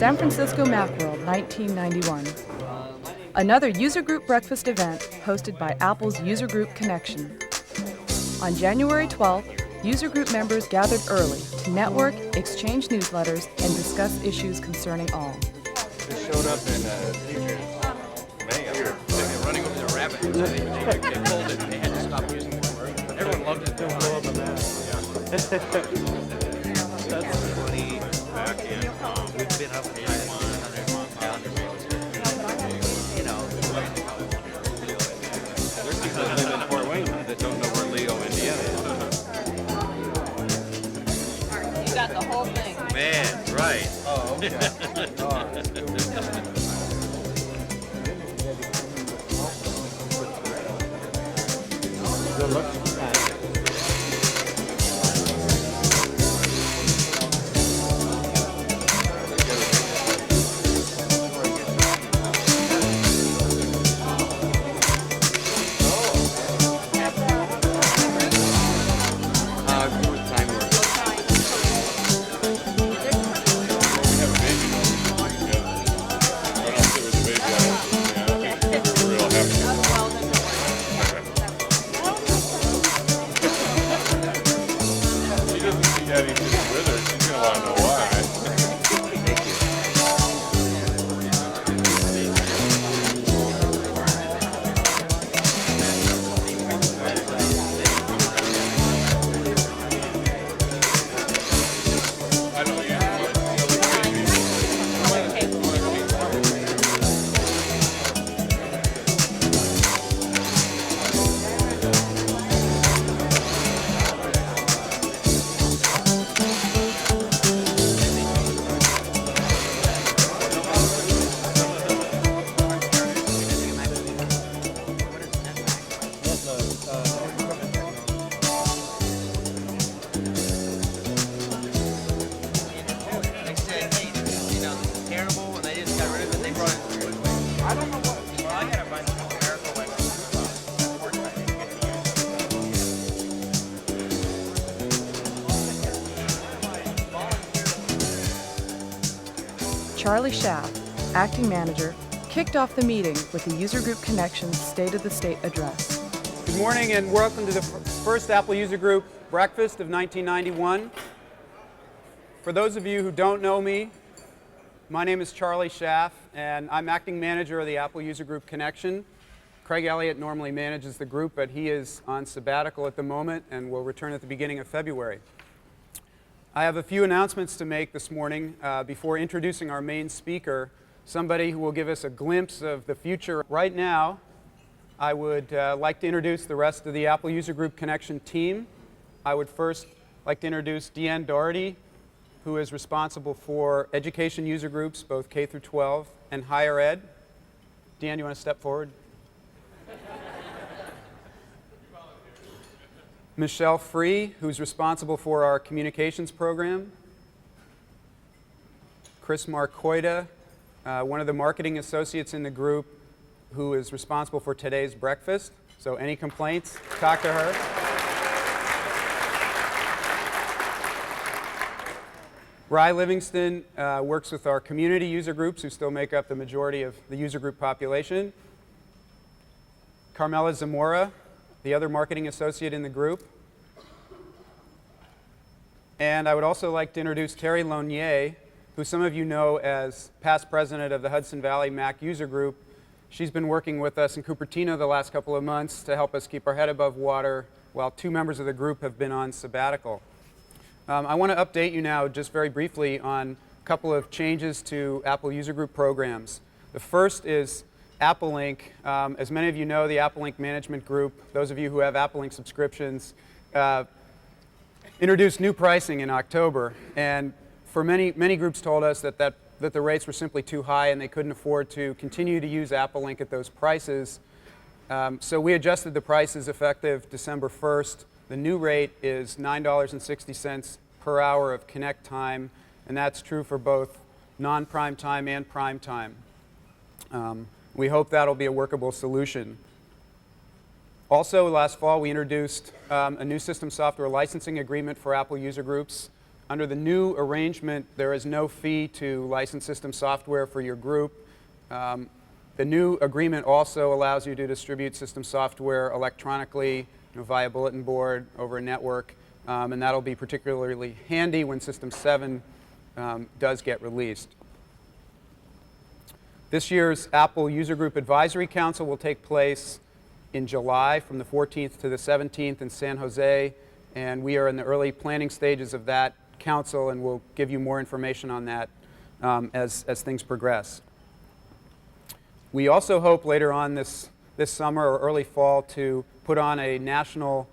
San Francisco MacWorld 1991. Another user group breakfast event hosted by Apple's User Group Connection. On January 12th, user group members gathered early to network, exchange newsletters, and discuss issues concerning all. Just showed up in Patriots. Man, they're running over the rabbit. They pulled it and they had to stop using the commercial. But everyone loved it. Don't blow up a mask. That's funny. Back in, we've been up in 100 degrees. You know, there's people that live in Fort Wayne that don't know where Leo, Indiana is. You got the whole thing. Man, right. Oh, okay. Good luck. Charlie Schaff, acting manager, kicked off the meeting with the User Group Connection's State of the State address. Good morning and welcome to the first Apple User Group breakfast of 1991. For those of you who don't know me, my name is Charlie Schaff and I'm acting manager of the Apple User Group Connection. Craig Elliott normally manages the group, but he is on sabbatical at the moment and will return at the beginning of February. I have a few announcements to make this morning before introducing our main speaker, somebody who will give us a glimpse of the future. Right now, I would like to introduce the rest of the Apple User Group Connection team. I would first like to introduce Deanne Doherty, who is responsible for education user groups, both K through 12 and higher ed. Deanne, you want to step forward? Michelle Free, who's responsible for our communications program. Chris Marcoida, one of the marketing associates in the group, who is responsible for today's breakfast. So any complaints, talk to her. Rye Livingston works with our community user groups, who still make up the majority of the user group population. Carmela Zamora, the other marketing associate in the group. And I would also like to introduce Terry Lonier, who some of you know as past president of the Hudson Valley Mac User Group. She's been working with us in Cupertino the last couple of months to help us keep our head above water while two members of the group have been on sabbatical. I want to update you now just very briefly on a couple of changes to Apple User Group programs. The first is AppleLink. As many of you know, the AppleLink Management Group, those of you who have AppleLink subscriptions, introduced new pricing in October. And for many groups told us that the rates were simply too high and they couldn't afford to continue to use AppleLink at those prices. So we adjusted the prices effective December 1st. The new rate is $9.60 per hour of Connect time, and that's true for both non-prime time and prime time. We hope that'll be a workable solution. Also, last fall, we introduced a new system software licensing agreement for Apple user groups. Under the new arrangement, there is no fee to license system software for your group. The new agreement also allows you to distribute system software electronically, via bulletin board over a network, and that'll be particularly handy when System 7 does get released. This year's Apple User Group Advisory Council will take place in July from the 14th to the 17th in San Jose, and we are in the early planning stages of that council, and we'll give you more information on that as things progress. We also hope later on this summer or early fall to put on a national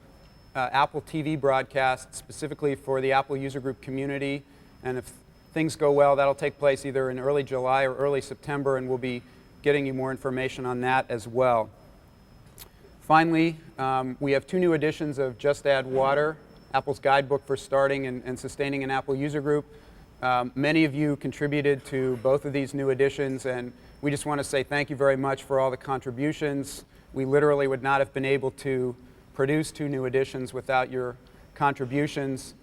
Apple TV broadcast specifically for the Apple User Group community, and if things go well, that'll take place either in early July or early September, and we'll be getting you more information on that as well. Finally, we have 2 new editions of Just Add Water, Apple's guidebook for starting and sustaining an Apple User Group. Many of you contributed to both of these new editions, and we just want to say thank you very much for all the contributions. We literally would not have been able to produce 2 new editions without your contributions.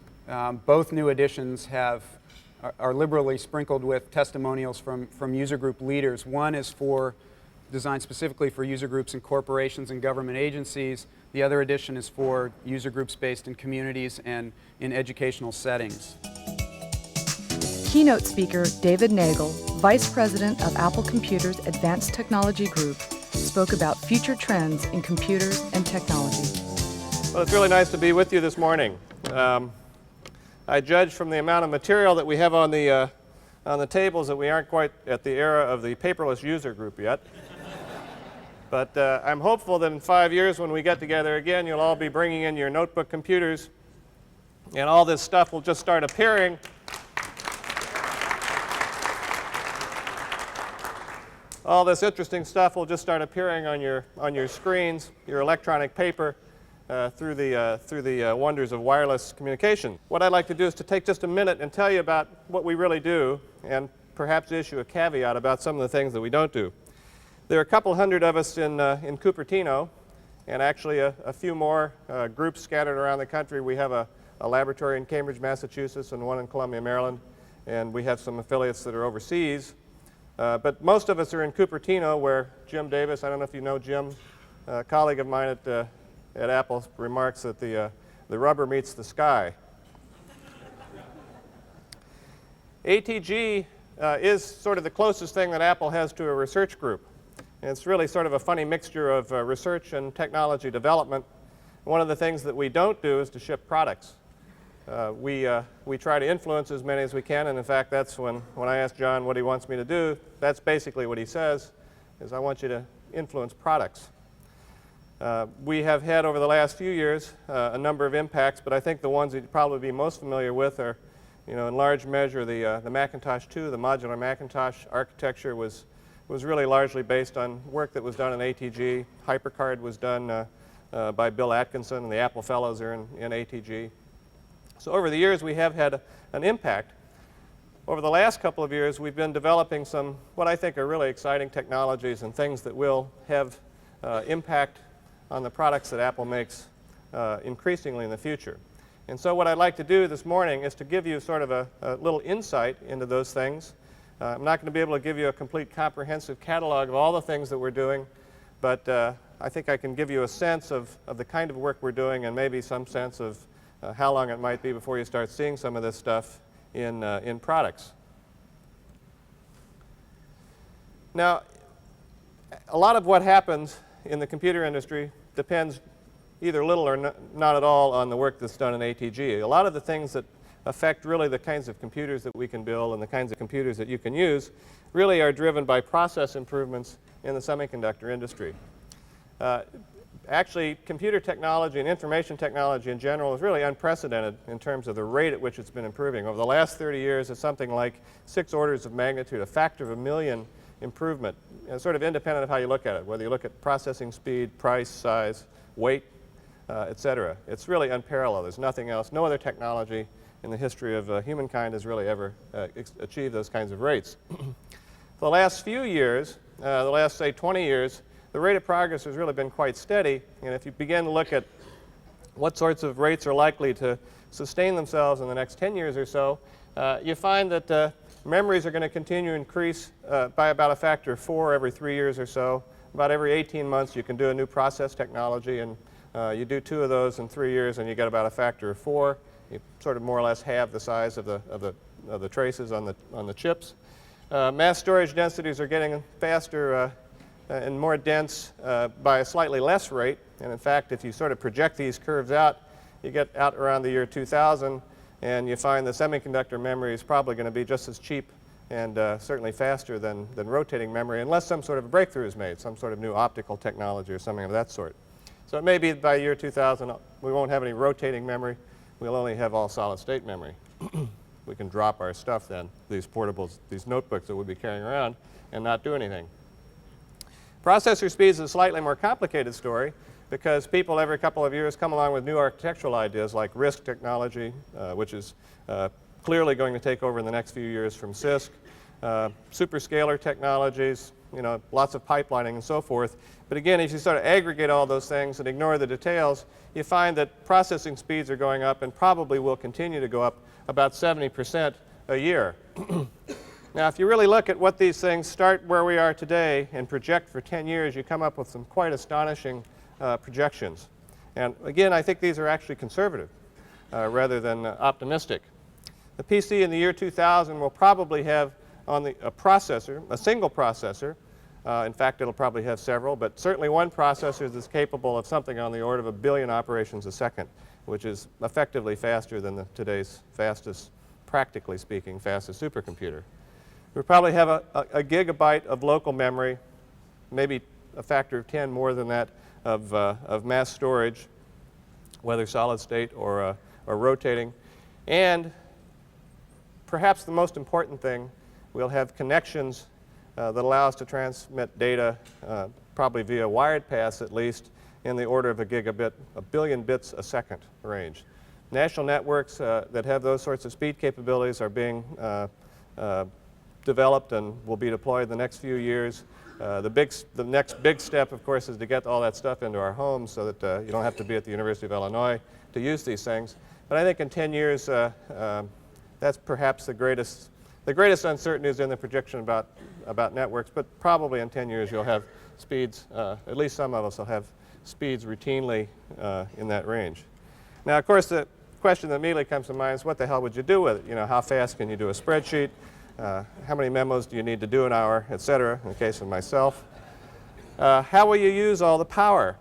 Both new editions are liberally sprinkled with testimonials from user group leaders. One is designed specifically for user groups in corporations and government agencies. The other edition is for user groups based in communities and in educational settings. Keynote speaker David Nagel, Vice President of Apple Computer's Advanced Technology Group, spoke about future trends in computers and technology. Well, it's really nice to be with you this morning. I judge from the amount of material that we have on the tables that we aren't quite at the era of the paperless user group yet. But I'm hopeful that in 5 years when we get together again, you'll all be bringing in your notebook computers, and all this stuff will just start appearing. All this interesting stuff will just start appearing on your screens, your electronic paper, through the wonders of wireless communication. What I'd like to do is to take just a minute and tell you about what we really do, and perhaps issue a caveat about some of the things that we don't do. There are a couple hundred of us in Cupertino, and actually a few more groups scattered around the country. We have a laboratory in Cambridge, Massachusetts, and one in Columbia, Maryland, and we have some affiliates that are overseas. But most of us are in Cupertino, where Jim Davis, I don't know if you know Jim, a colleague of mine at Apple, remarks that the rubber meets the sky. ATG is sort of the closest thing that Apple has to a research group. And it's really sort of a funny mixture of research and technology development. One of the things that we don't do is to ship products. We try to influence as many as we can, and in fact that's when I ask John what he wants me to do, that's basically what he says, is I want you to influence products. We have had over the last few years a number of impacts, but I think the ones that you'd probably be most familiar with are, in large measure the Macintosh 2, the modular Macintosh architecture was really largely based on work that was done in ATG. HyperCard was done by Bill Atkinson, and the Apple Fellows are in ATG. So over the years we have had an impact. Over the last couple of years we've been developing some what I think are really exciting technologies and things that will have impact on the products that Apple makes increasingly in the future. And so what I'd like to do this morning is to give you sort of a little insight into those things. I'm not going to be able to give you a complete comprehensive catalog of all the things that we're doing, but I think I can give you a sense of the kind of work we're doing, and maybe some sense of how long it might be before you start seeing some of this stuff in products. Now, a lot of what happens in the computer industry depends either little or not at all on the work that's done in ATG. A lot of the things that affect really the kinds of computers that we can build and the kinds of computers that you can use really are driven by process improvements in the semiconductor industry. Actually, computer technology and information technology in general is really unprecedented in terms of the rate at which it's been improving. Over the last 30 years, it's something like 6 orders of magnitude, a factor of 1,000,000 improvement, sort of independent of how you look at it, whether you look at processing speed, price, size, weight, etc. It's really unparalleled. There's nothing else, no other technology in the history of humankind has really ever achieved those kinds of rates. For the last few years, the last, say, 20 years, the rate of progress has really been quite steady, and if you begin to look at what sorts of rates are likely to sustain themselves in the next 10 years or so, you find that memories are going to continue to increase by about a factor of 4 every 3 years or so. About every 18 months you can do a new process technology, and you do 2 of those in 3 years and you get about a factor of 4. You sort of more or less halve the size of the traces on the chips. Mass storage densities are getting faster and more dense by a slightly less rate. And in fact, if you sort of project these curves out, you get out around the year 2000, and you find the semiconductor memory is probably going to be just as cheap and certainly faster than rotating memory, unless some sort of a breakthrough is made, some sort of new optical technology or something of that sort. So it may be by year 2000 we won't have any rotating memory. We'll only have all solid-state memory. We can drop our stuff then, these portables, these notebooks that we'll be carrying around, and not do anything. Processor speeds is a slightly more complicated story because people every couple of years come along with new architectural ideas like RISC technology, which is clearly going to take over in the next few years from CISC, superscalar technologies, lots of pipelining and so forth. But again, if you sort of aggregate all those things and ignore the details, you find that processing speeds are going up and probably will continue to go up about 70% a year. Now, if you really look at what these things start where we are today and project for 10 years, you come up with some quite astonishing projections. And again, I think these are actually conservative rather than optimistic. The PC in the year 2000 will probably have on a processor, a single processor. In fact, it'll probably have several, but certainly one processor that's capable of something on the order of 1 billion operations a second, which is effectively faster than today's fastest, practically speaking, fastest supercomputer. We'll probably have a gigabyte of local memory, maybe a factor of 10 more than that of mass storage, whether solid state or rotating. And perhaps the most important thing, we'll have connections that allow us to transmit data, probably via wired paths at least, in the order of a gigabit, 1 billion bits a second range. National networks that have those sorts of speed capabilities are being developed and will be deployed in the next few years. The next big step, of course, is to get all that stuff into our homes so that you don't have to be at the University of Illinois to use these things. But I think in 10 years, that's perhaps the greatest uncertainty is in the prediction about networks, but probably in 10 years you'll have speeds, at least some of us will have speeds routinely in that range. Now, of course, the question that immediately comes to mind is what the hell would you do with it? How fast can you do a spreadsheet? How many memos do you need to do an hour, et cetera, in the case of myself? How will you use all the power?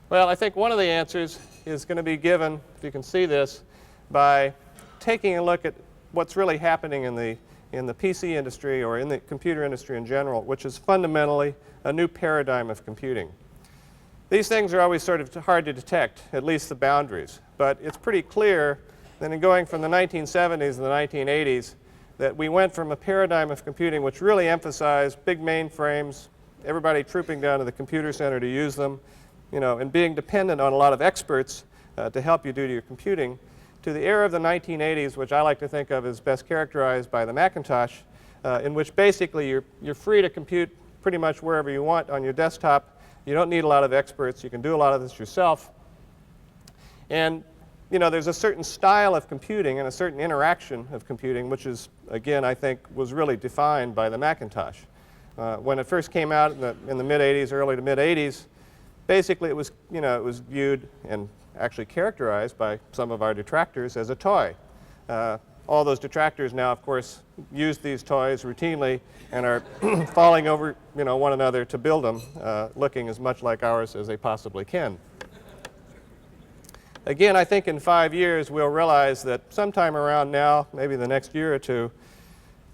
Well, I think one of the answers is going to be given, if you can see this, by taking a look at what's really happening in the PC industry or in the computer industry in general, which is fundamentally a new paradigm of computing. These things are always sort of hard to detect, at least the boundaries. But it's pretty clear that in going from the 1970s and the 1980s, that we went from a paradigm of computing which really emphasized big mainframes, everybody trooping down to the computer center to use them, and being dependent on a lot of experts to help you do your computing, to the era of the 1980s, which I like to think of as best characterized by the Macintosh, in which basically you're free to compute pretty much wherever you want on your desktop. You don't need a lot of experts. You can do a lot of this yourself. And there's a certain style of computing and a certain interaction of computing, which is, again, I think, was really defined by the Macintosh. When it first came out in the mid-'80s, early to mid-'80s, basically it was viewed and actually characterized by some of our detractors as a toy. All those detractors now, of course, use these toys routinely and are falling over one another to build them, looking as much like ours as they possibly can. Again, I think in 5 years we'll realize that sometime around now, maybe the next year or two,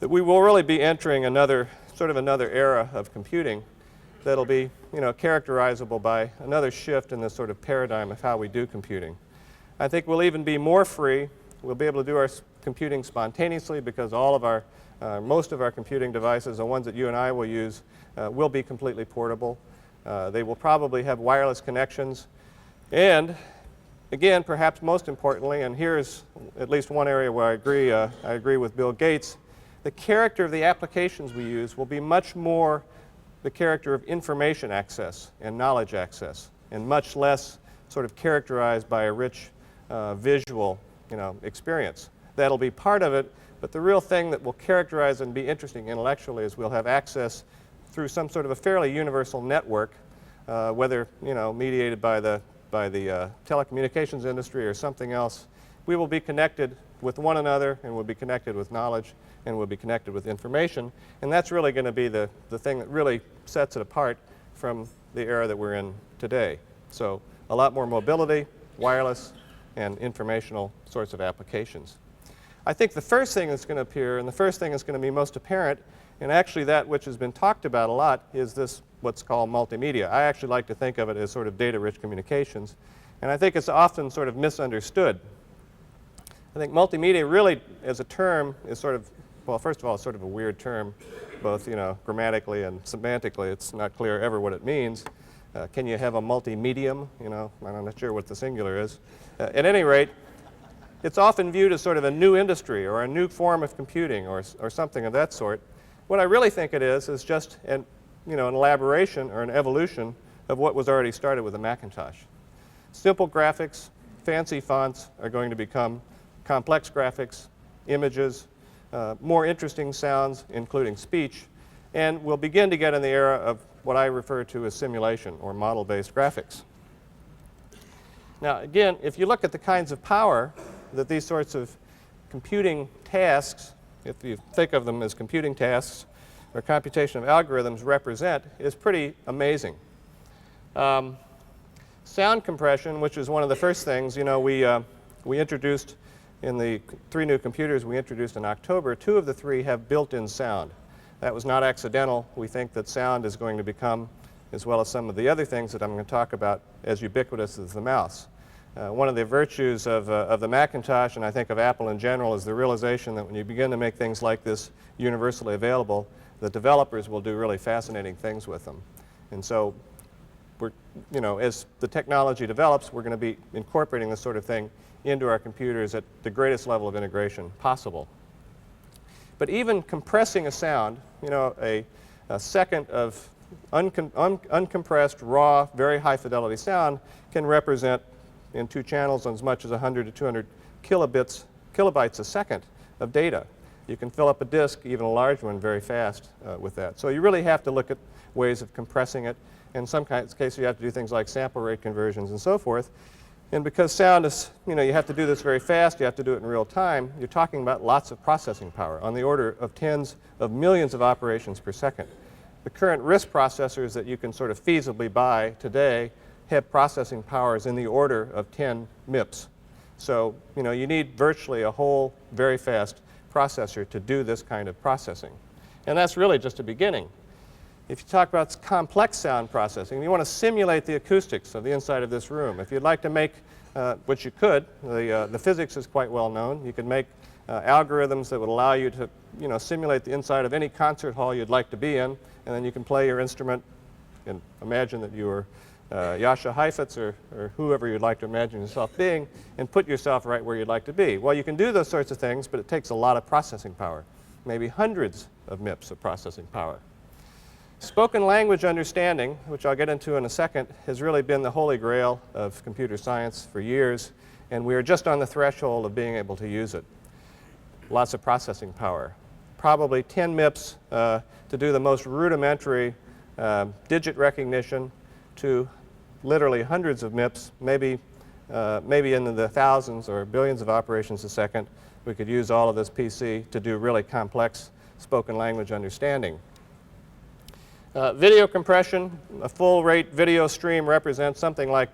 that we will really be entering another era of computing that'll be characterizable by another shift in this sort of paradigm of how we do computing. I think we'll even be more free. We'll be able to do our computing spontaneously because most of our computing devices, the ones that you and I will use, will be completely portable. They will probably have wireless connections. And again, perhaps most importantly, and here's at least one area where I agree with Bill Gates, the character of the applications we use will be much more the character of information access and knowledge access, and much less sort of characterized by a rich visual, experience. That'll be part of it, but the real thing that will characterize and be interesting intellectually is we'll have access through some sort of a fairly universal network, whether mediated by the telecommunications industry or something else. We will be connected with one another, and we'll be connected with knowledge, and we'll be connected with information, and that's really going to be the thing that really sets it apart from the era that we're in today. So a lot more mobility, wireless, and informational sorts of applications. I think the first thing that's going to appear, and the first thing that's going to be most apparent, and actually that which has been talked about a lot, is this what's called multimedia. I actually like to think of it as sort of data-rich communications, and I think it's often sort of misunderstood. I think multimedia really, as a term, is sort of, well, first of all, it's sort of a weird term, both grammatically and semantically. It's not clear ever what it means. Can you have a multimedium? I'm not sure what the singular is. At any rate, it's often viewed as sort of a new industry or a new form of computing or something of that sort. What I really think it is just an elaboration or an evolution of what was already started with the Macintosh. Simple graphics, fancy fonts are going to become complex graphics, images, more interesting sounds, including speech, and we'll begin to get in the era of what I refer to as simulation or model-based graphics. Now, again, if you look at the kinds of power that these sorts of computing tasks, if you think of them as computing tasks or computation of algorithms represent, is pretty amazing. Sound compression, which is one of the first things, we introduced in the 3 new computers we introduced in October. 2 of the 3 have built-in sound. That was not accidental. We think that sound is going to become, as well as some of the other things that I'm going to talk about, as ubiquitous as the mouse. One of the virtues of the Macintosh, and I think of Apple in general, is the realization that when you begin to make things like this universally available, the developers will do really fascinating things with them. And so, as the technology develops, we're going to be incorporating this sort of thing into our computers at the greatest level of integration possible. But even compressing a sound, a second of uncompressed, raw, very high fidelity sound can represent in 2 channels as much as 100 to 200 kilobytes a second of data. You can fill up a disk, even a large one, very fast with that. So you really have to look at ways of compressing it. In some cases, you have to do things like sample rate conversions and so forth. And because sound is, you have to do this very fast, you have to do it in real time, you're talking about lots of processing power on the order of tens of millions of operations per second. The current RISC processors that you can sort of feasibly buy today have processing powers in the order of 10 MIPS. So, you need virtually a whole very fast processor to do this kind of processing. And that's really just a beginning. If you talk about complex sound processing, you want to simulate the acoustics of the inside of this room. If you'd like to make, which you could, the physics is quite well known. You could make algorithms that would allow you to, simulate the inside of any concert hall you'd like to be in, and then you can play your instrument and imagine that you were Jascha Heifetz or whoever you'd like to imagine yourself being, and put yourself right where you'd like to be. Well, you can do those sorts of things, but it takes a lot of processing power, maybe hundreds of MIPS of processing power. Spoken language understanding, which I'll get into in a second, has really been the holy grail of computer science for years, and we are just on the threshold of being able to use it. Lots of processing power. Probably 10 MIPS to do the most rudimentary digit recognition, to literally hundreds of MIPS, maybe into the thousands or billions of operations a second. We could use all of this PC to do really complex spoken language understanding. Video compression, a full rate video stream represents something like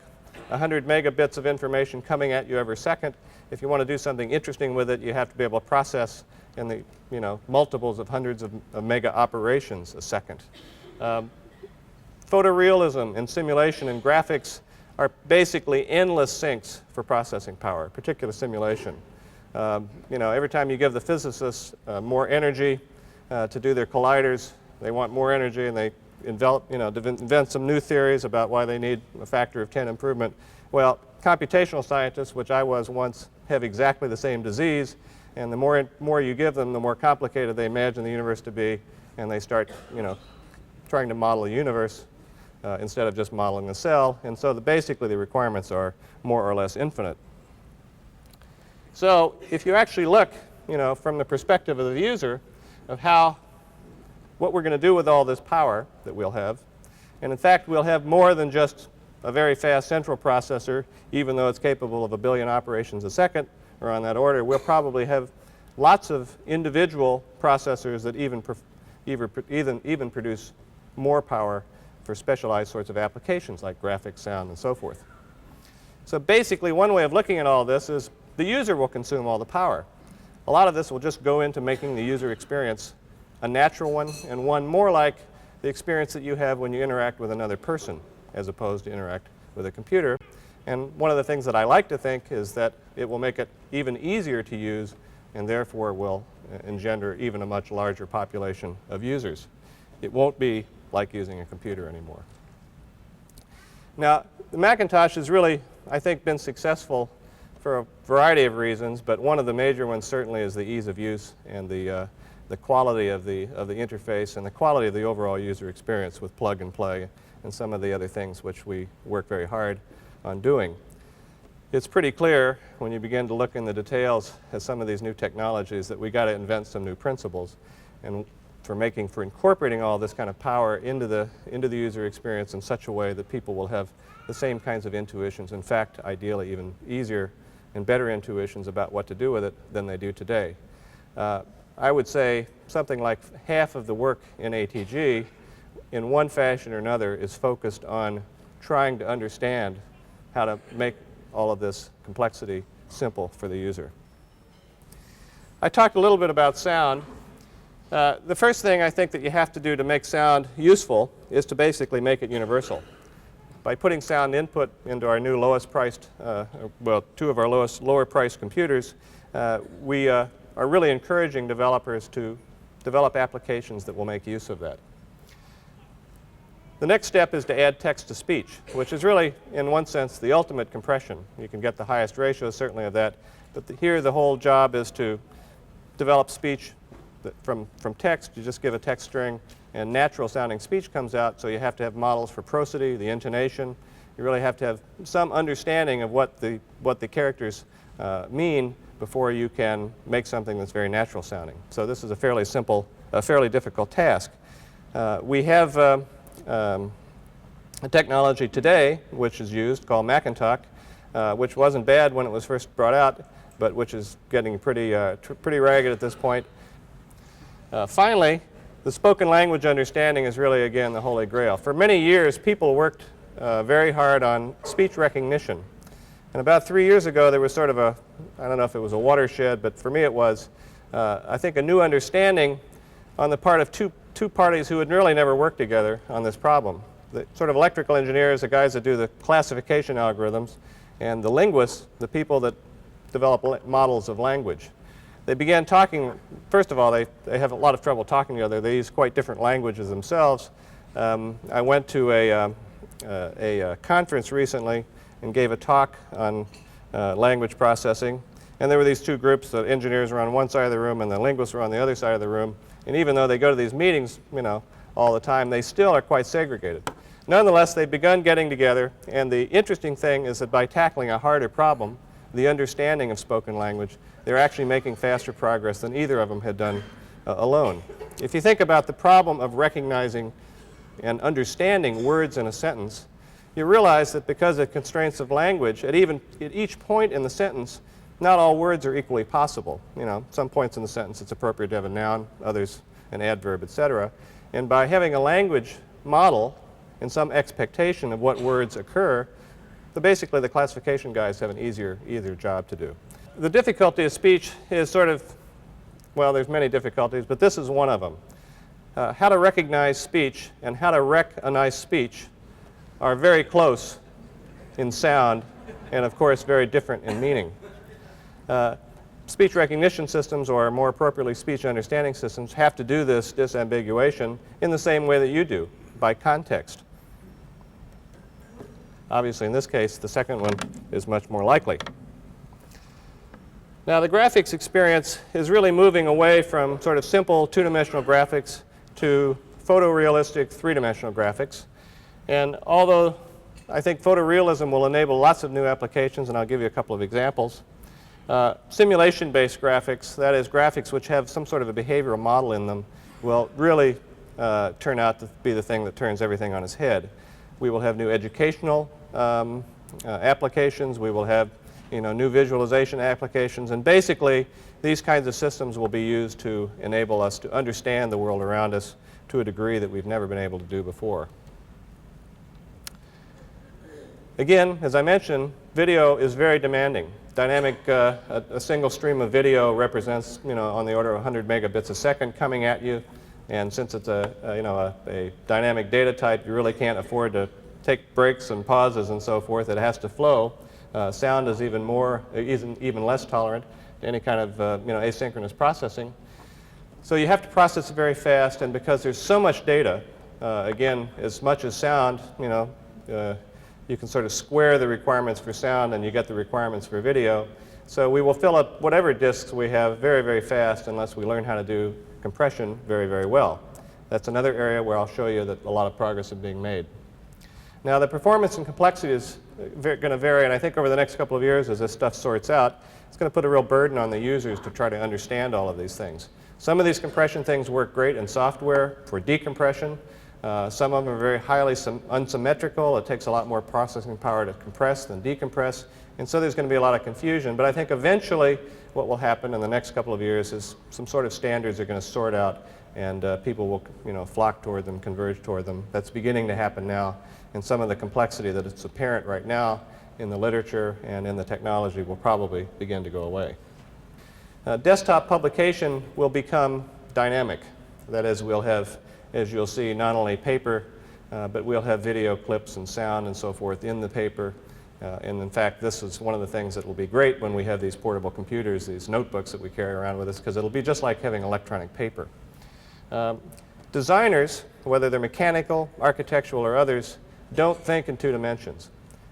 100 megabits of information coming at you every second. If you want to do something interesting with it, you have to be able to process in the multiples of hundreds of mega operations a second. Photorealism and simulation and graphics are basically endless sinks for processing power, particular simulation. Every time you give the physicists more energy to do their colliders, they want more energy, and they invent some new theories about why they need a factor of 10 improvement. Well, computational scientists, which I was once, have exactly the same disease, and the more you give them, the more complicated they imagine the universe to be, and they start, trying to model a universe instead of just modeling the cell. And so basically the requirements are more or less infinite. So if you actually look, from the perspective of the user of what we're going to do with all this power that we'll have, and in fact we'll have more than just a very fast central processor, even though it's capable of 1 billion operations a second or on that order. We'll probably have lots of individual processors that even produce more power for specialized sorts of applications like graphics, sound, and so forth. So basically one way of looking at all this is the user will consume all the power. A lot of this will just go into making the user experience a natural one, and one more like the experience that you have when you interact with another person as opposed to interact with a computer. And one of the things that I like to think is that it will make it even easier to use and therefore will engender even a much larger population of users. It won't be like using a computer anymore. Now, the Macintosh has really, I think, been successful for a variety of reasons, but one of the major ones certainly is the ease of use and the quality of the interface and the quality of the overall user experience with plug and play and some of the other things which we work very hard on doing. It's pretty clear when you begin to look in the details at some of these new technologies that we got to invent some new principles, and for incorporating all this kind of power into the user experience in such a way that people will have the same kinds of intuitions, in fact ideally even easier and better intuitions about what to do with it than they do today. I would say something like half of the work in ATG in one fashion or another is focused on trying to understand how to make all of this complexity simple for the user. I talked a little bit about sound. The first thing I think that you have to do to make sound useful is to basically make it universal. By putting sound input into our new lowest priced, two of our lower priced computers, we are really encouraging developers to develop applications that will make use of that. The next step is to add text to speech, which is really, in one sense, the ultimate compression. You can get the highest ratio, certainly, of that. But here, the whole job is to develop speech from text. You just give a text string, and natural-sounding speech comes out. So you have to have models for prosody, the intonation. You really have to have some understanding of what the characters mean before you can make something that's very natural-sounding. So this is a fairly difficult task. We have a technology today which is used called Macintosh, which wasn't bad when it was first brought out, but which is getting pretty ragged at this point. Finally, the spoken language understanding is really, again, the holy grail. For many years, people worked very hard on speech recognition. And about 3 years ago, there was sort of I don't know if it was a watershed, but for me it was, I think, a new understanding on the part of two parties who had really never worked together on this problem. The sort of electrical engineers, the guys that do the classification algorithms, and the linguists, the people that develop models of language. They began talking. First of all, they have a lot of trouble talking together. They use quite different languages themselves. I went to a conference recently and gave a talk on language processing. And there were these two groups. The engineers were on one side of the room and the linguists were on the other side of the room. And even though they go to these meetings, all the time, they still are quite segregated. Nonetheless, they've begun getting together. And the interesting thing is that by tackling a harder problem, the understanding of spoken language, they're actually making faster progress than either of them had done alone. If you think about the problem of recognizing and understanding words in a sentence, you realize that because of constraints of language, at each point in the sentence, not all words are equally possible. Some points in the sentence it's appropriate to have a noun, others an adverb, etc. And by having a language model and some expectation of what words occur, basically the classification guys have an easier job to do. The difficulty of speech is well, there's many difficulties, but this is one of them. How to recognize speech and how to wreck a nice speech are very close in sound and, of course, very different in meaning. Speech recognition systems, or more appropriately speech understanding systems, have to do this disambiguation in the same way that you do, by context. Obviously, in this case, the second one is much more likely. Now, the graphics experience is really moving away from sort of simple two-dimensional graphics to photorealistic three-dimensional graphics. And although I think photorealism will enable lots of new applications, and I'll give you a couple of examples, simulation-based graphics, that is, graphics which have some sort of a behavioral model in them, will really turn out to be the thing that turns everything on its head. We will have new educational applications. We will have new visualization applications. And basically, these kinds of systems will be used to enable us to understand the world around us to a degree that we've never been able to do before. Again, as I mentioned, video is very demanding. Dynamic, a single stream of video represents, on the order of 100 megabits a second coming at you. And since it's a dynamic data type, you really can't afford to take breaks and pauses and so forth. It has to flow. Sound is even less tolerant to any kind of asynchronous processing. So you have to process it very fast, and because there's so much data, again, as much as sound, you can sort of square the requirements for sound and you get the requirements for video. So we will fill up whatever disks we have very, very fast unless we learn how to do compression very, very well. That's another area where I'll show you that a lot of progress is being made. Now, the performance and complexity is going to vary, and I think over the next couple of years as this stuff sorts out, it's going to put a real burden on the users to try to understand all of these things. Some of these compression things work great in software for decompression. Some of them are very highly unsymmetrical. It takes a lot more processing power to compress than decompress. And so there's going to be a lot of confusion. But I think eventually what will happen in the next couple of years is some sort of standards are going to sort out, and people will flock toward them, converge toward them. That's beginning to happen now. And some of the complexity that is apparent right now in the literature and in the technology will probably begin to go away. Desktop publication will become dynamic. That is, we'll have, as you'll see, not only paper, but we'll have video clips and sound and so forth in the paper. And in fact, this is one of the things that will be great when we have these portable computers, these notebooks that we carry around with us, because it'll be just like having electronic paper. Designers, whether they're mechanical, architectural, or others, don't think in two dimensions.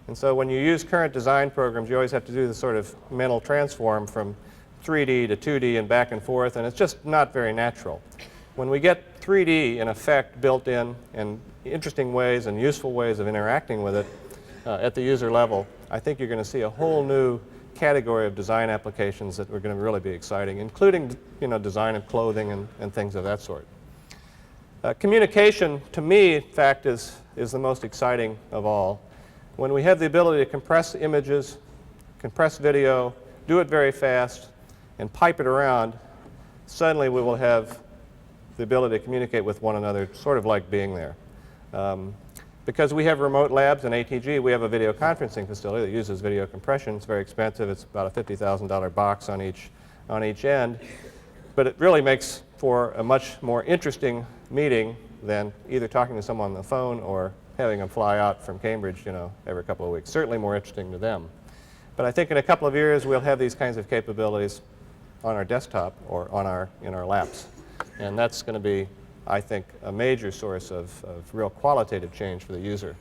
And so when you use current design programs, you always have to do this sort of mental transform from 3D to 2D and back and forth, and it's just not very natural. When we get 3D in effect built in and interesting ways and useful ways of interacting with it at the user level, I think you're going to see a whole new category of design applications that are going to really be exciting, including design of clothing and things of that sort. Communication, to me, in fact, is the most exciting of all. When we have the ability to compress images, compress video, do it very fast, and pipe it around, suddenly we will have the ability to communicate with one another, sort of like being there. Because we have remote labs in ATG, we have a video conferencing facility that uses video compression. It's very expensive. It's about a $50,000 box on each end. But it really makes for a much more interesting meeting than either talking to someone on the phone or having them fly out from Cambridge, every couple of weeks. Certainly more interesting to them. But I think in a couple of years we'll have these kinds of capabilities on our desktop or in our laps. And that's going to be, I think, a major source of real qualitative change for the user.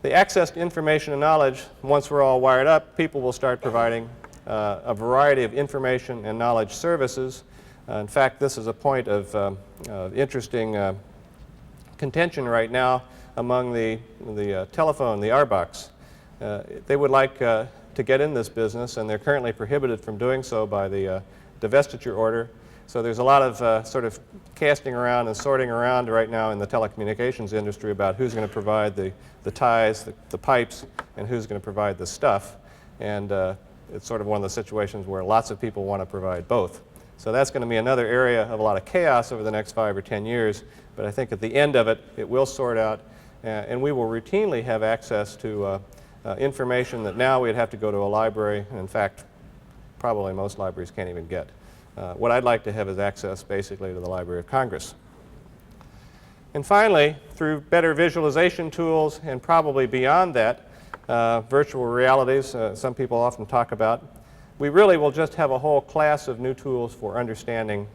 The access to information and knowledge, once we're all wired up, people will start providing a variety of information and knowledge services. In fact, this is a point of interesting contention right now among the telephone, the RBOCs. They would like to get in this business, and they're currently prohibited from doing so by the divestiture order. So there's a lot of sort of casting around and sorting around right now in the telecommunications industry about who's going to provide the ties, the pipes, and who's going to provide the stuff. And it's sort of one of the situations where lots of people want to provide both. So that's going to be another area of a lot of chaos over the next 5 or 10 years. But I think at the end of it, it will sort out, and we will routinely have access to information that now we'd have to go to a library, and in fact, probably most libraries can't even get. What I'd like to have is access basically to the Library of Congress. And finally, through better visualization tools and probably beyond that, virtual realities, some people often talk about, we really will just have a whole class of new tools for understanding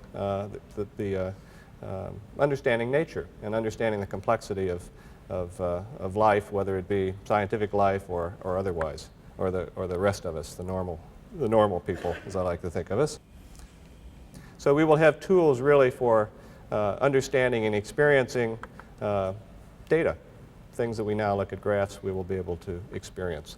understanding nature and understanding the complexity of life, whether it be scientific life or otherwise, or the rest of us, the normal people, as I like to think of us. So we will have tools really for understanding and experiencing data. things that we now look at graphs, we will be able to experience.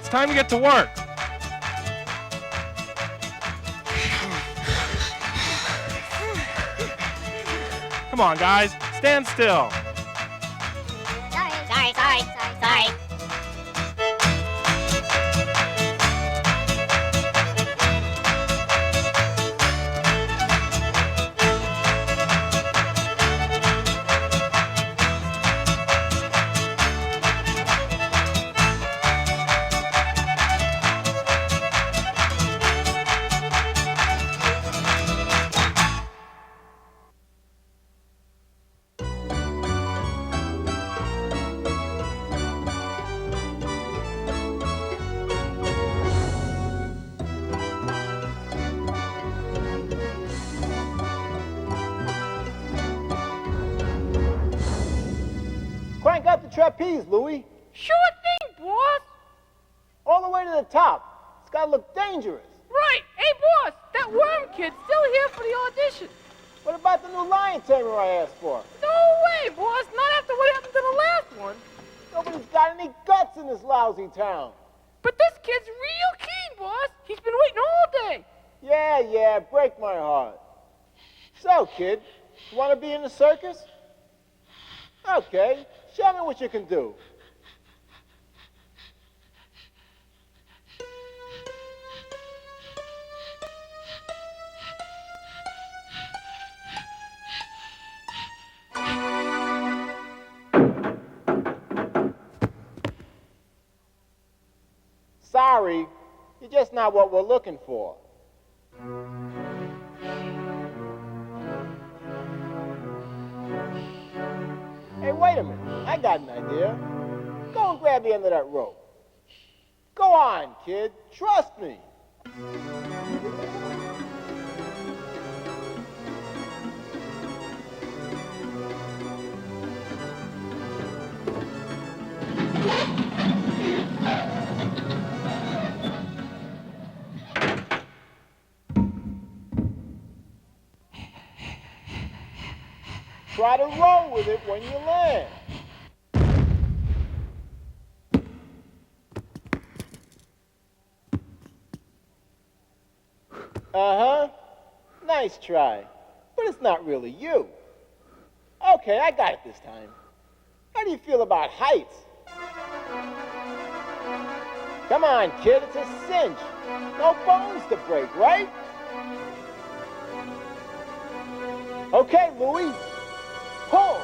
It's time to get to work. Come on, guys. Stand still. Sorry. Crank up the trapeze, Louie. Sure thing, boss. All the way to the top. It's gotta look dangerous. Right. Hey, boss, that worm kid's still here for the audition. What about the new lion tamer I asked for? No way, boss. Not after what happened to the last one. Nobody's got any guts in this lousy town. But this kid's real keen, boss. He's been waiting all day. Yeah, break my heart. So, kid, you want to be in the circus? Okay, show me what you can do. Sorry, you're just not what we're looking for. Hey, wait a minute. I got an idea. Go and grab the end of that rope. Go on, kid. Trust me. Try to roll with it when you land. Uh-huh. Nice try. But it's not really you. Okay, I got it this time. How do you feel about heights? Come on, kid, it's a cinch. No bones to break, right? Okay, Louie. Pull!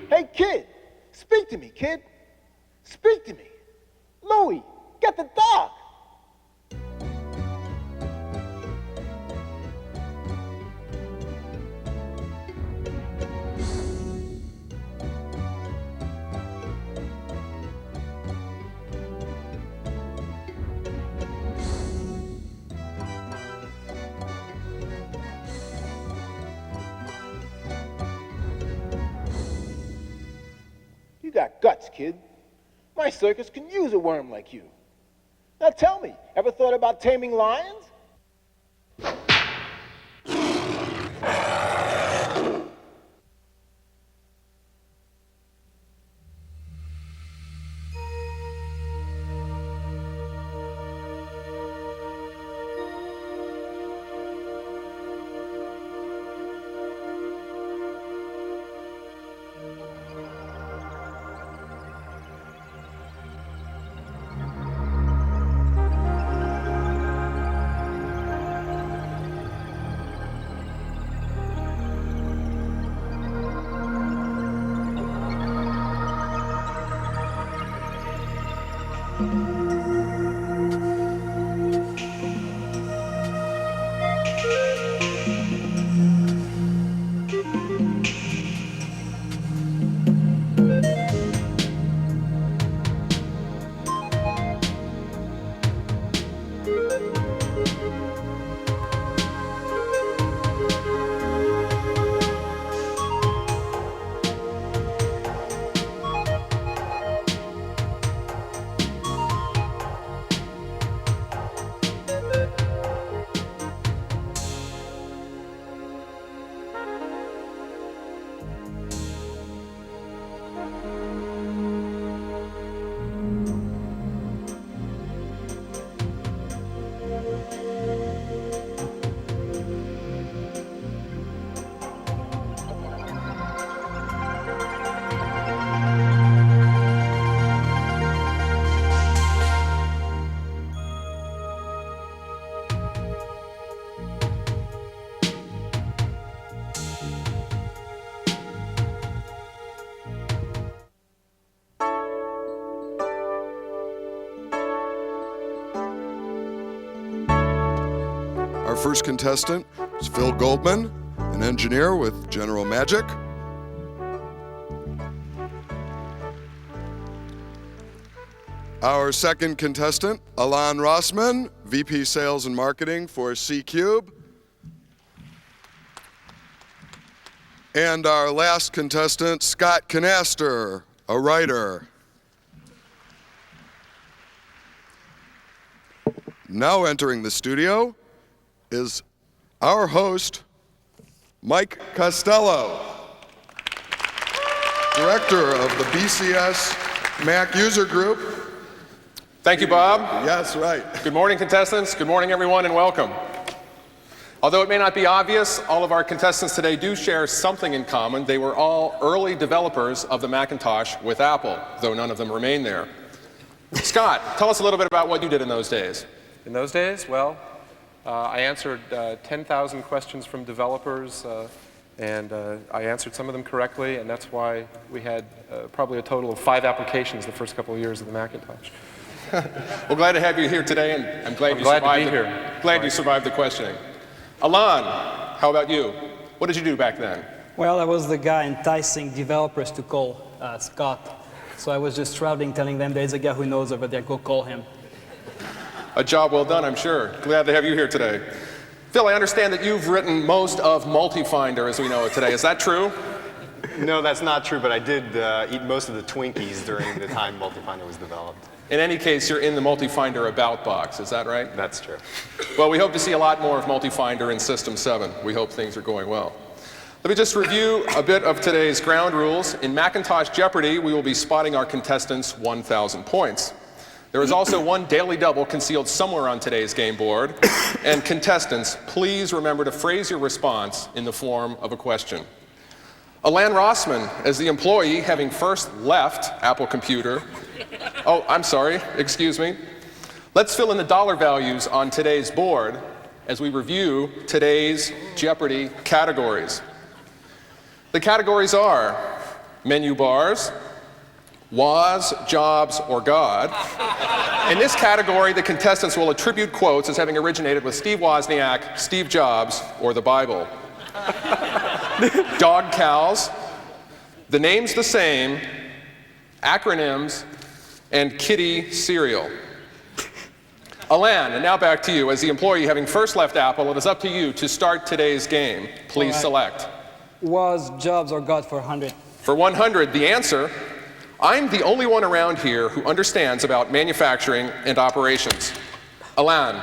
Hey, kid! Speak to me, kid! Speak to me! Louie, get the dock! You got guts, kid. My circus can use a worm like you. Now tell me, ever thought about taming lions? first contestant is Phil Goldman, an engineer with General Magic. Our second contestant, Alon Rossman, VP Sales and Marketing for C-Cube. And our last contestant, Scott Canaster, a writer. Now entering the studio is our host, Mike Costello, Director of the BCS Mac User Group. Thank you, Bob. Yes, right. Good morning, contestants. Good morning, everyone, and welcome. Although it may not be obvious, all of our contestants today do share something in common. They were all early developers of the Macintosh with Apple, though none of them remain there. Scott, tell us a little bit about what you did in those days. In those days, well, I answered 10,000 questions from developers, and I answered some of them correctly, and that's why we had probably a total of 5 applications the first couple of years of the Macintosh. Well, glad to have you here today, and I'm glad you survived the questioning. Alon, how about you? What did you do back then? Well, I was the guy enticing developers to call Scott. So I was just traveling, telling them there's a guy who knows over there, go call him. A job well done, I'm sure. Glad to have you here today. Phil, I understand that you've written most of MultiFinder as we know it today. Is that true? No, that's not true, but I did eat most of the Twinkies during the time MultiFinder was developed. In any case, you're in the MultiFinder About box, is that right? That's true. Well, we hope to see a lot more of MultiFinder in System 7. We hope things are going well. Let me just review a bit of today's ground rules. In Macintosh Jeopardy, we will be spotting our contestants' 1,000 points. There is also one daily double concealed somewhere on today's game board. And contestants, please remember to phrase your response in the form of a question. Alon Rossman, as the employee having first left Apple Computer, oh, I'm sorry, excuse me. Let's fill in the dollar values on today's board as we review today's Jeopardy categories. The categories are menu bars, was, jobs, or God. In this category, the contestants will attribute quotes as having originated with Steve Wozniak, Steve Jobs, or the Bible. Dog cows, the name's the same, acronyms, and kitty cereal. Alon, and now back to you. As the employee having first left Apple, it is up to you to start today's game. Please select. Was, jobs, or God for 100? For 100, the answer, I'm the only one around here who understands about manufacturing and operations. Alon.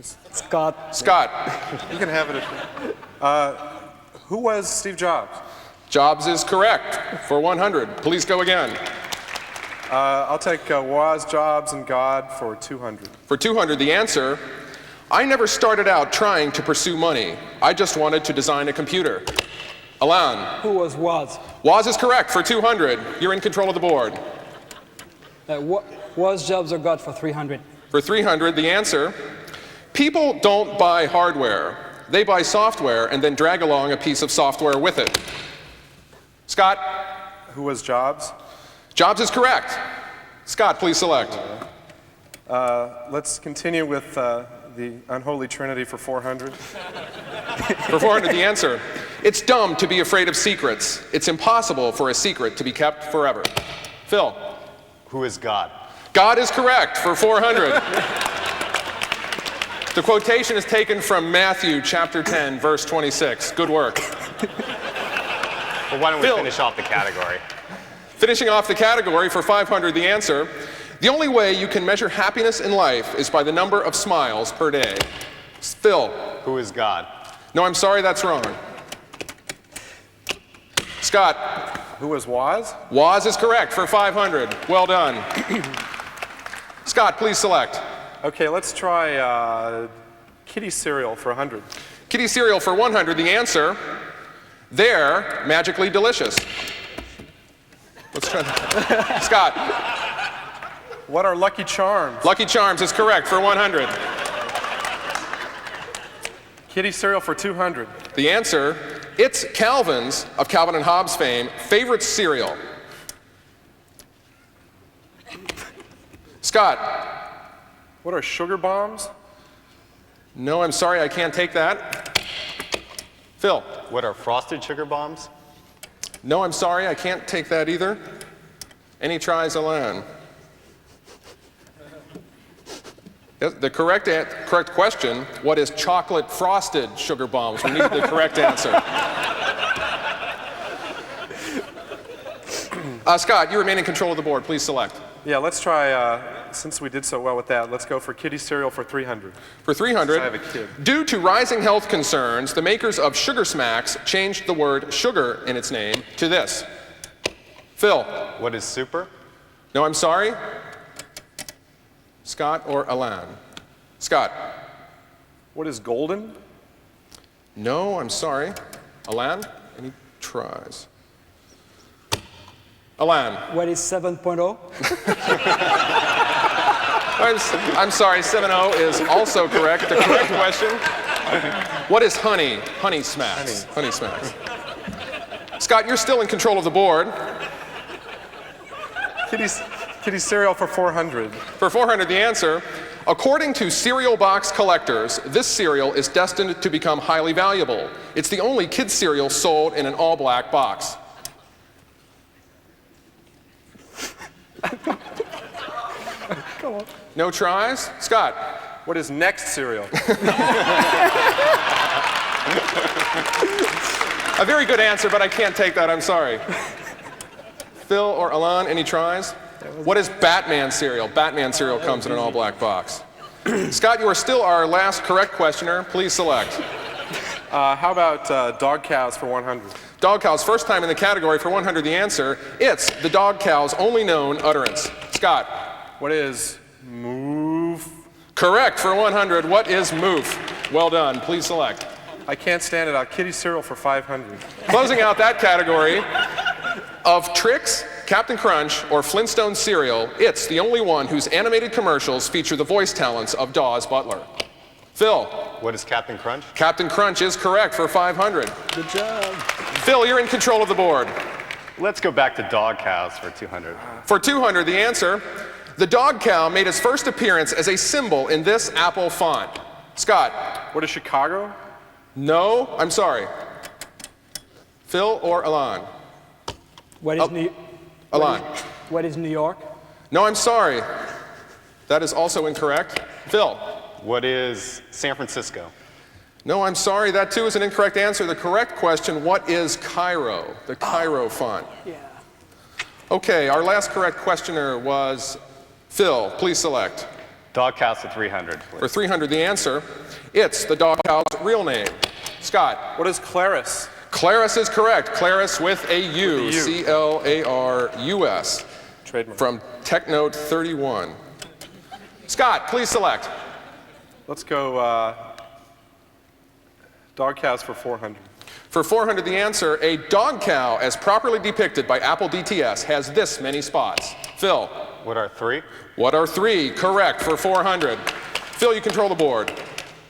Scott. Scott. You can have it. Who was Steve Jobs? Jobs is correct for 100. Please go again. I'll take was, jobs, and God for 200. For 200, the answer, I never started out trying to pursue money. I just wanted to design a computer. Alon. Who was Was? Was is correct for 200. You're in control of the board. Was, jobs, or God for 300? For 300, the answer, people don't buy hardware. They buy software and then drag along a piece of software with it. Scott. Who was Jobs? Jobs is correct. Scott, please select. Let's continue with the unholy trinity for 400. For 400, the answer, it's dumb to be afraid of secrets. It's impossible for a secret to be kept forever. Phil. Who is God? God is correct for 400. The quotation is taken from Matthew chapter 10, verse 26. Good work. Well, why don't we finish off the category? Finishing off the category for 500, the answer, the only way you can measure happiness in life is by the number of smiles per day. Phil. Who is God? No, I'm sorry, that's wrong. Scott. Who was Was? Was is correct for 500. Well done. Scott, please select. Okay, let's try kitty cereal for 100. Kitty cereal for 100, the answer, they're magically delicious. Let's try that. Scott. What are Lucky Charms? Lucky Charms is correct for 100. Kitty cereal for 200. The answer, it's Calvin's, of Calvin and Hobbes fame, favorite cereal. Scott. What are sugar bombs? No, I'm sorry, I can't take that. Phil? What are frosted sugar bombs? No, I'm sorry, I can't take that either. Any tries, Alain? The correct question, what is chocolate frosted sugar bombs? We need the correct answer. Scott, you remain in control of the board. Please select. Yeah, let's try, since we did so well with that, let's go for Kitty cereal for 300. For 300, I have a kid. Due to rising health concerns, the makers of Sugar Smacks changed the word sugar in its name to this. Phil? What is super? No, I'm sorry. Scott or Alain? Scott? What is golden? No, I'm sorry. Alain? Any tries? Alain? What is 7.0? I'm sorry, 7.0 is also correct. The correct question. What is honey? Honey Smacks. Honey Smacks. Scott, you're still in control of the board. Kitty cereal for 400. For 400, the answer. According to cereal box collectors, this cereal is destined to become highly valuable. It's the only kids cereal sold in an all-black box. Come on. No tries? Scott? What is next cereal? A very good answer, but I can't take that, I'm sorry. Phil or Alain, any tries? What is Batman cereal? Batman cereal comes in an all-black box. Scott, you are still our last correct questioner. Please select. How about dog cows for 100? Dog cows, first time in the category for 100, the answer. It's the dog cow's only known utterance. Scott. What is move? Correct for 100. What is moof? Well done. Please select. I can't stand it. Kitty cereal for 500. Closing out that category, of Trix, Captain Crunch, or Flintstone cereal, it's the only one whose animated commercials feature the voice talents of Dawes Butler. Phil. What is Captain Crunch? Captain Crunch is correct for 500. Good job. Phil, you're in control of the board. Let's go back to dog cows for 200. For 200, the answer. The dog cow made its first appearance as a symbol in this Apple font. Scott. What is Chicago? No, I'm sorry. Phil or Alain? What is Alain. What is New York? No, I'm sorry. That is also incorrect. Phil. What is San Francisco? No, I'm sorry. That too is an incorrect answer. The correct question, what is Cairo? The Cairo font. Yeah. Okay, our last correct questioner was Phil. Please select. Dog cows for 300. Please. For 300, the answer. It's the dog cow's real name. Scott. What is Claris? Claris is correct. Claris with a U. C-L-A-R-U-S. Trademark. From TechNote 31. Scott, please select. Let's go dog cows for 400. For 400, the answer, a dog cow, as properly depicted by Apple DTS, has this many spots. Phil. What are 3? What are 3? Correct for 400. Phil, you control the board.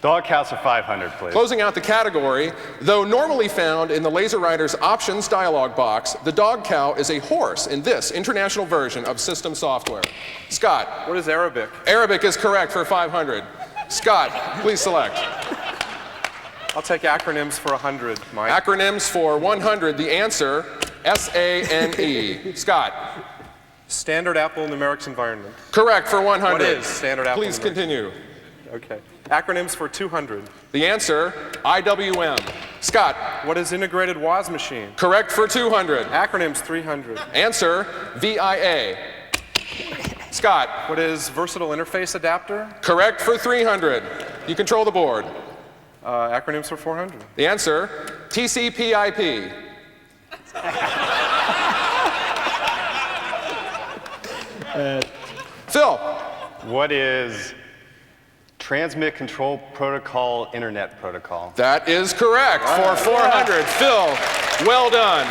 Dog cows for 500, please. Closing out the category, though normally found in the Laser Writer's options dialog box, the dog cow is a horse in this international version of system software. Scott. What is Arabic? Arabic is correct for 500. Scott, please select. I'll take acronyms for 100, Mike. Acronyms for 100, the answer, S-A-N-E. Scott. Standard Apple Numerics Environment. Correct for 100. What is Standard Apple Please Numerics? continue. Okay. Acronyms for 200. The answer, IWM. Scott. What is Integrated WAS Machine? Correct for 200. Acronyms 300. Answer, VIA. Scott. What is Versatile Interface Adapter? Correct for 300. You control the board. Acronyms for 400. The answer, TCP/IP. Phil. What is Transmit Control Protocol Internet Protocol? That is correct for 400. Phil, well done.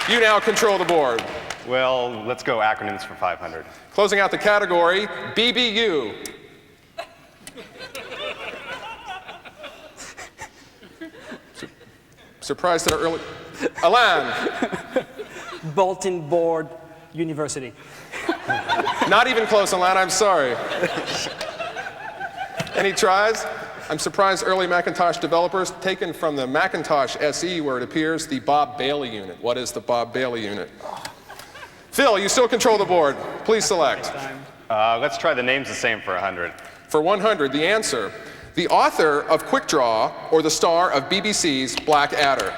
You now control the board. Well, let's go acronyms for 500. Closing out the category, BBU. Surprised at our early... Alain. Bulletin Board University. Not even close, Alain, I'm sorry. Any tries? I'm surprised early Macintosh developers taken from the Macintosh SE where it appears the Bob Bailey unit. What is the Bob Bailey unit? Phil, you still control the board. Please select. Let's try the names the same for 100. For 100, the answer, the author of Quick Draw or the star of BBC's Black Adder.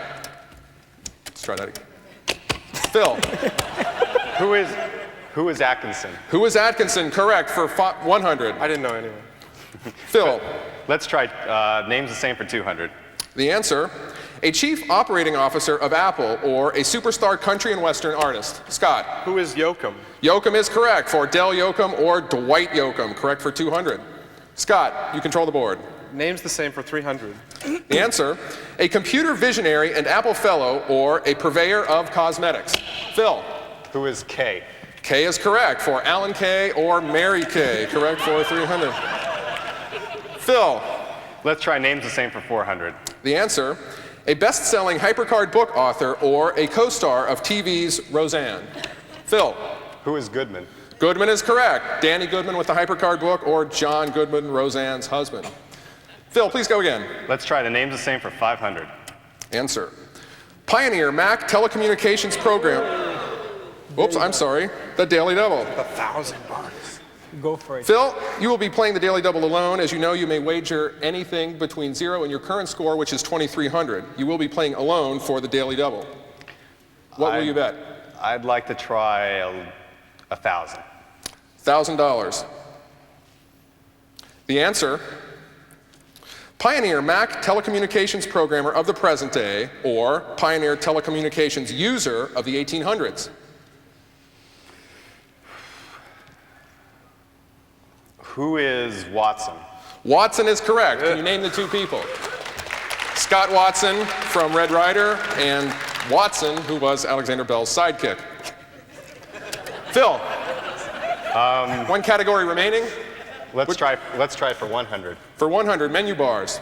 Let's try that again. Phil. Who is Atkinson? Who is Atkinson? Correct for 100. I didn't know anyone. Phil. Let's try names the same for 200. The answer, a chief operating officer of Apple or a superstar country and western artist. Scott. Who is Yoakum? Yoakum is correct for Del Yoakum or Dwight Yoakam. Correct for 200. Scott, you control the board. Name's the same for 300. The answer, a computer visionary and Apple fellow or a purveyor of cosmetics. Phil. Who is Kay? Kay is correct for Alan Kay or Mary Kay. Correct for 300. Phil. Let's try names the same for 400. The answer, a best-selling hypercard book author or a co-star of TV's Roseanne. Phil. Who is Goodman? Goodman is correct. Danny Goodman with the hypercard book or John Goodman, Roseanne's husband. Phil, please go again. Let's try the names the same for 500. Answer. Pioneer Mac telecommunications program. Oops, I'm sorry. The Daily Double. $1,000. Go for it. Phil, you will be playing the Daily Double alone. As you know, you may wager anything between 0 and your current score, which is 2,300. You will be playing alone for the Daily Double. What will you bet? I'd like to try 1,000. $1,000. The answer, Pioneer Mac telecommunications programmer of the present day or Pioneer telecommunications user of the 1800s. Who is Watson? Watson is correct. Can you name the two people? Scott Watson from Red Ryder and Watson, who was Alexander Bell's sidekick. Phil, one category remaining. Let's try for 100. For 100, menu bars.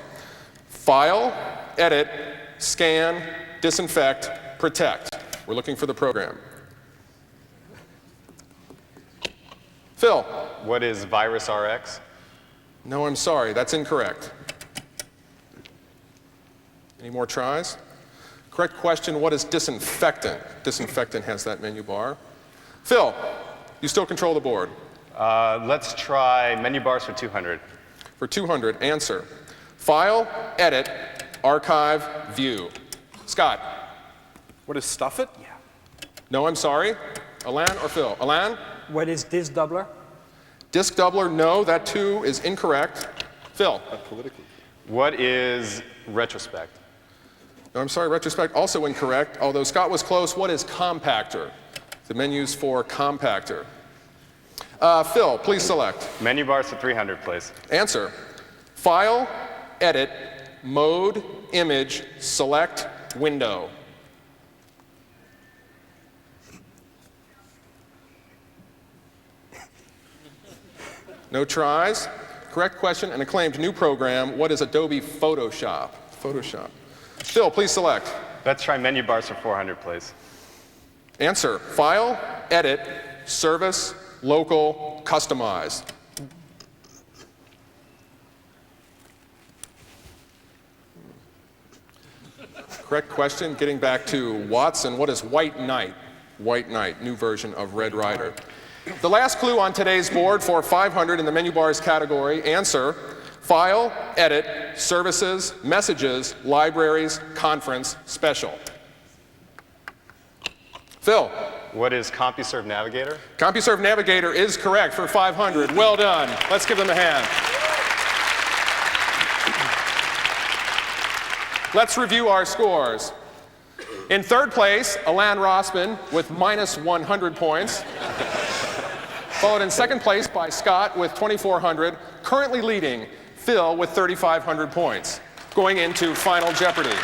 File, edit, scan, disinfect, protect. We're looking for the program. Phil. What is Virus RX? No, I'm sorry, that's incorrect. Any more tries? Correct question, what is disinfectant? Disinfectant has that menu bar. Phil, you still control the board. Let's try menu bars for 200. For 200, answer. File, edit, archive, view. Scott. What is Stuff It? Yeah. No, I'm sorry. Alan or Phil? Alan? What is disk doubler? Disk doubler, no, that too is incorrect. Phil. Politically. What is retrospect? No, I'm sorry, retrospect, also incorrect, although Scott was close. What is compactor? The menus for compactor. Phil, please select. Menu bars for 300, please. Answer. File, edit, mode, image, select, window. No tries. Correct question, an acclaimed new program. What is Adobe Photoshop? Photoshop. Phil, please select. Let's try menu bars for 400, please. Answer. File, edit, service, local, customize. Correct question, getting back to Watson. What is White Knight? White Knight, new version of Red Ryder. The last clue on today's board for 500 in the menu bars category, answer, file, edit, services, messages, libraries, conference, special. Phil. What is CompuServe Navigator? CompuServe Navigator is correct for 500. Well done. Let's give them a hand. Let's review our scores. In third place, Alan Rossman with minus 100 points. Followed in second place by Scott with 2,400. Currently leading, Phil with 3,500 points. Going into Final Jeopardy.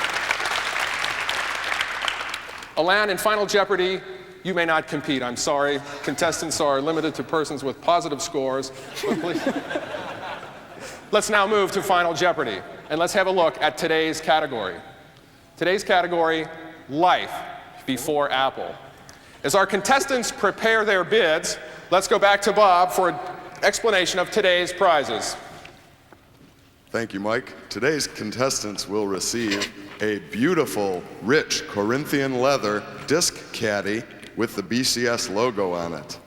Alan, in Final Jeopardy, you may not compete. I'm sorry. Contestants are limited to persons with positive scores. Let's now move to Final Jeopardy. And let's have a look at today's category. Today's category, life before Apple. As our contestants prepare their bids, let's go back to Bob for an explanation of today's prizes. Thank you, Mike. Today's contestants will receive a beautiful, rich Corinthian leather disc caddy with the BCS logo on it.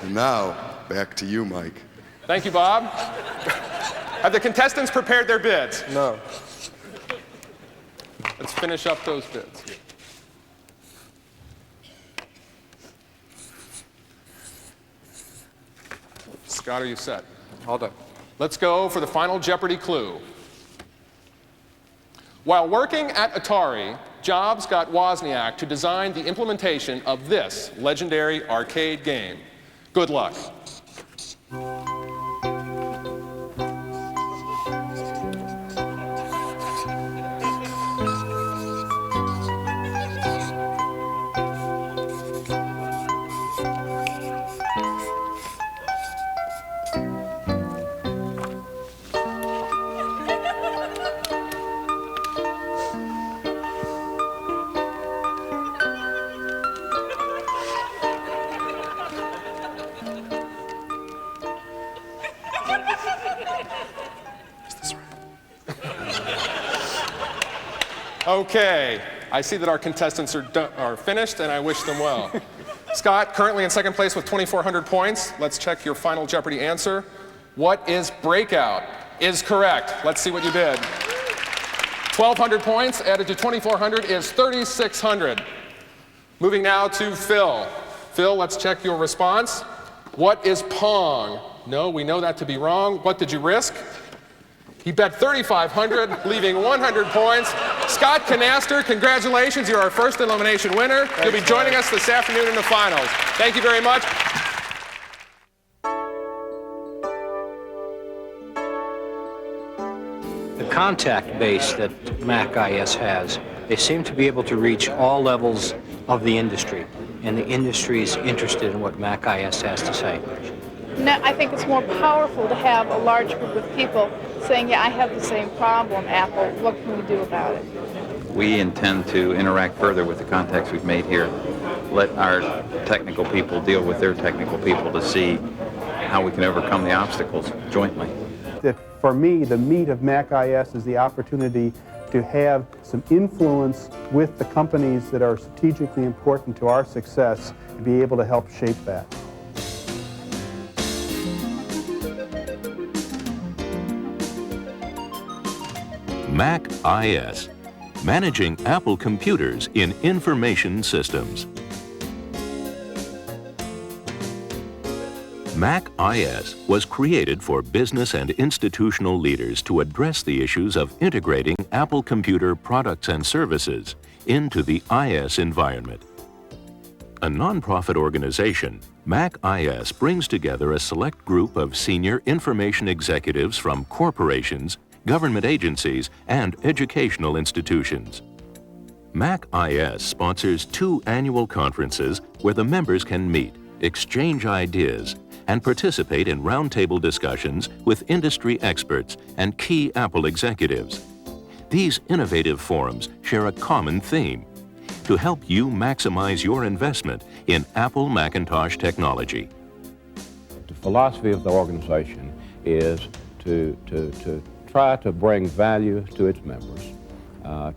And now, back to you, Mike. Thank you, Bob. Have the contestants prepared their bids? No. Let's finish up those bids. Scott, are you set? All done. Let's go for the final Jeopardy clue. While working at Atari, Jobs got Wozniak to design the implementation of this legendary arcade game. Good luck. Okay, I see that our contestants are finished, and I wish them well. Scott, currently in second place with 2,400 points. Let's check your final Jeopardy answer. What is breakout? Is correct. Let's see what you did. 1,200 points added to 2,400 is 3,600. Moving now to Phil. Phil, let's check your response. What is Pong? No, we know that to be wrong. What did you risk? He bet 3,500, leaving 100 points. Scott Canaster, congratulations. You're our first elimination winner. You'll be joining us this afternoon in the finals. Thank you very much. The contact base that MacIS has, they seem to be able to reach all levels of the industry, and the industry is interested in what MacIS has to say. No, I think it's more powerful to have a large group of people saying, yeah, I have the same problem, Apple, what can we do about it? We intend to interact further with the contacts we've made here. Let our technical people deal with their technical people to see how we can overcome the obstacles jointly. For me, the meat of MacIS is the opportunity to have some influence with the companies that are strategically important to our success and be able to help shape that. MacIS, managing Apple computers in information systems. MacIS was created for business and institutional leaders to address the issues of integrating Apple computer products and services into the IS environment. A nonprofit organization, MacIS brings together a select group of senior information executives from corporations, government agencies, and educational institutions. MacIS sponsors 2 annual conferences where the members can meet, exchange ideas, and participate in roundtable discussions with industry experts and key Apple executives. These innovative forums share a common theme: to help you maximize your investment in Apple Macintosh technology. The philosophy of the organization is to try to bring value to its members,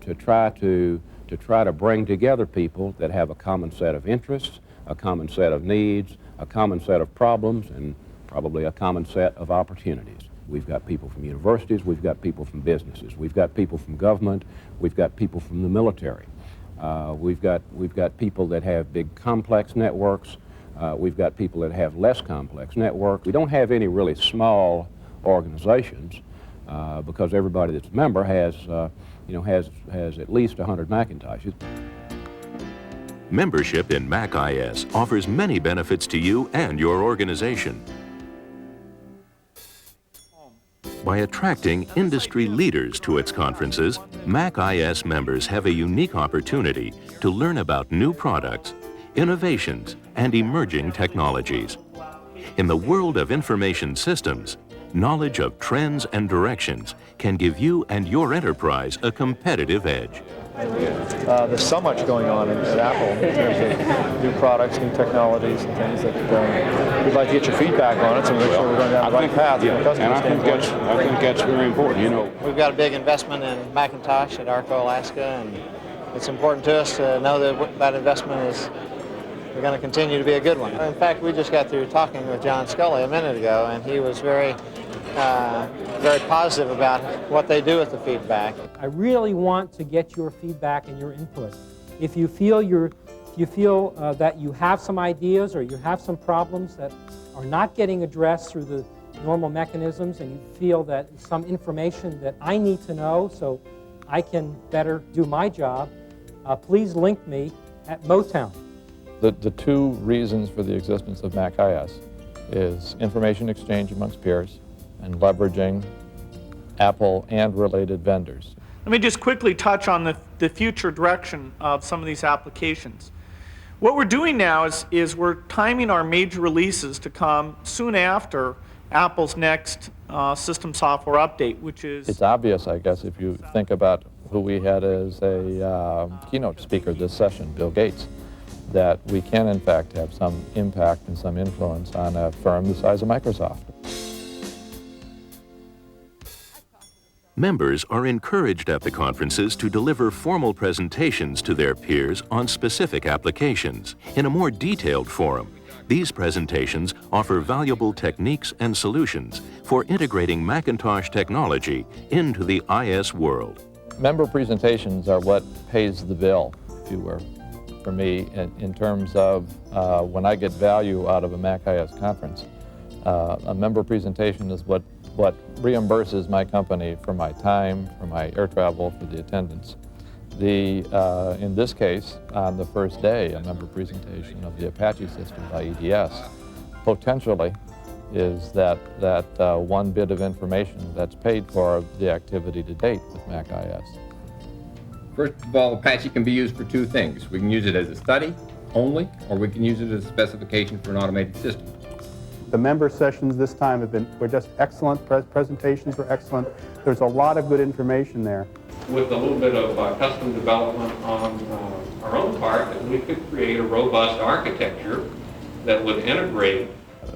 to try to bring together people that have a common set of interests, a common set of needs, a common set of problems, and probably a common set of opportunities. We've got people from universities, we've got people from businesses, we've got people from government, we've got people from the military. We've got people that have big complex networks, we've got people that have less complex networks. We don't have any really small organizations because everybody that's a member has at least 100 Macintoshes. Membership in MacIS offers many benefits to you and your organization. By attracting industry leaders to its conferences, MacIS members have a unique opportunity to learn about new products, innovations, and emerging technologies. In the world of information systems, knowledge of trends and directions can give you and your enterprise a competitive edge. There's so much going on at Apple in terms of new products, new technologies, and things that we'd like to get your feedback on it, so make sure we're going down the right path from a customer standpoint. I think that's very important. You know, we've got a big investment in Macintosh at Arco, Alaska, and it's important to us to know that that investment is going to continue to be a good one. In fact, we just got through talking with John Scully a minute ago, and he was very positive about what they do with the feedback. I really want to get your feedback and your input. If you feel that you have some ideas or you have some problems that are not getting addressed through the normal mechanisms, and you feel that some information that I need to know so I can better do my job, please link me at Motown. The two reasons for the existence of macOS is information exchange amongst peers and leveraging Apple and related vendors. Let me just quickly touch on the future direction of some of these applications. What we're doing now is we're timing our major releases to come soon after Apple's next system software update, which is... It's obvious, I guess, if you think about who we had as a keynote speaker this session, Bill Gates, that we can, in fact, have some impact and some influence on a firm the size of Microsoft. Members are encouraged at the conferences to deliver formal presentations to their peers on specific applications in a more detailed forum. These presentations offer valuable techniques and solutions for integrating Macintosh technology into the IS world. Member presentations are what pays the bill, if you were, for me, in terms of when I get value out of a macOS conference. A member presentation is what reimburses my company for my time, for my air travel, for the attendance. In this case, on the first day, a member presentation of the Apache system by EDS potentially is that one bit of information that's paid for the activity to date with macOS. First of all, Apache can be used for two things. We can use it as a study only, or we can use it as a specification for an automated system. The member sessions this time were just excellent. Presentations were excellent. There's a lot of good information there. With a little bit of custom development on our own part, that we could create a robust architecture that would integrate.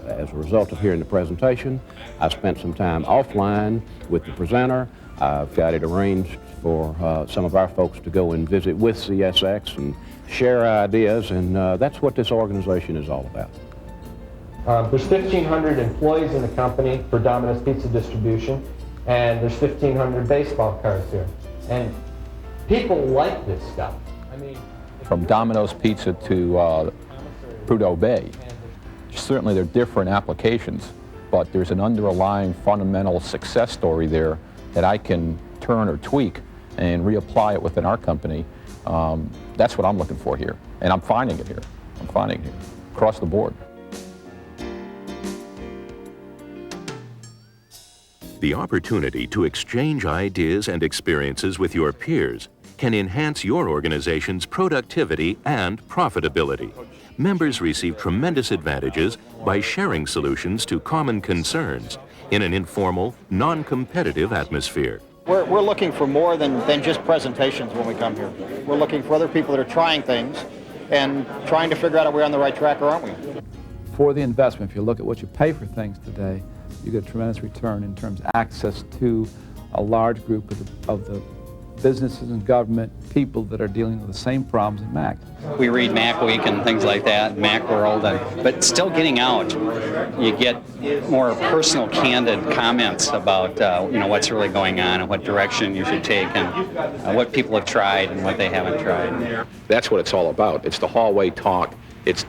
As a result of hearing the presentation, I spent some time offline with the presenter. I've got it arranged for some of our folks to go and visit with CSX and share ideas, and that's what this organization is all about. There's 1,500 employees in the company for Domino's Pizza Distribution, and there's 1,500 baseball cards here. And people like this stuff. I mean, from Domino's Pizza to Prudhoe Bay, certainly they're different applications, but there's an underlying fundamental success story there that I can turn or tweak and reapply it within our company. That's what I'm looking for here, and I'm finding it here. I'm finding it here, across the board. The opportunity to exchange ideas and experiences with your peers can enhance your organization's productivity and profitability. Members receive tremendous advantages by sharing solutions to common concerns in an informal, non-competitive atmosphere. We're looking for more than just presentations when we come here. We're looking for other people that are trying things and trying to figure out if we're on the right track or aren't we. For the investment, if you look at what you pay for things today, you get a tremendous return in terms of access to a large group of the businesses and government people that are dealing with the same problems in Mac. We read MacWeek and things like that, MacWorld, but still getting out, you get more personal, candid comments about what's really going on and what direction you should take and what people have tried and what they haven't tried. That's what it's all about. It's the hallway talk. It's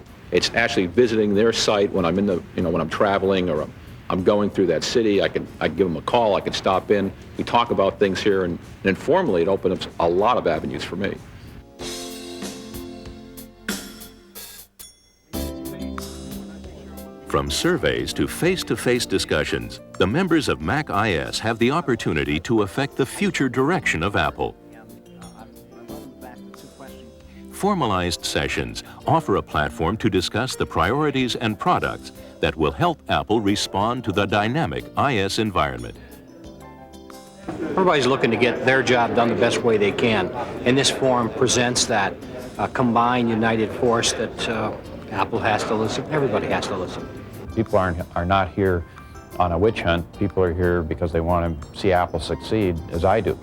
actually visiting their site when I'm in the when I'm traveling or I'm going through that city. I can give them a call. I can stop in. We talk about things here, and informally, it opens up a lot of avenues for me. From surveys to face-to-face discussions, the members of MacIS have the opportunity to affect the future direction of Apple. Formalized sessions offer a platform to discuss the priorities and products that will help Apple respond to the dynamic IS environment. Everybody's looking to get their job done the best way they can, and this forum presents that combined, united force that Apple has to listen, everybody has to listen. People are not here on a witch hunt. People are here because they want to see Apple succeed, as I do.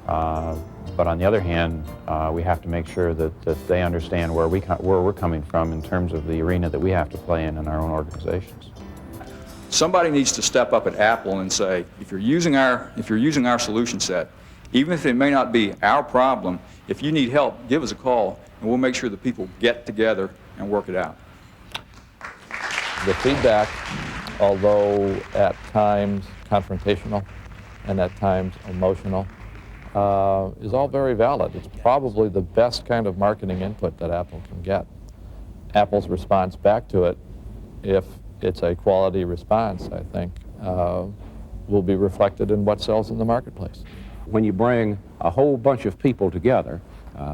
But on the other hand, we have to make sure that they understand where we're coming from in terms of the arena that we have to play in our own organizations. Somebody needs to step up at Apple and say, if you're using our solution set, even if it may not be our problem, if you need help, give us a call, and we'll make sure that people get together and work it out. The feedback, although at times confrontational and at times emotional, is all very valid. It's probably the best kind of marketing input that Apple can get. Apple's response back to it, if it's a quality response, I think, will be reflected in what sells in the marketplace. When you bring a whole bunch of people together,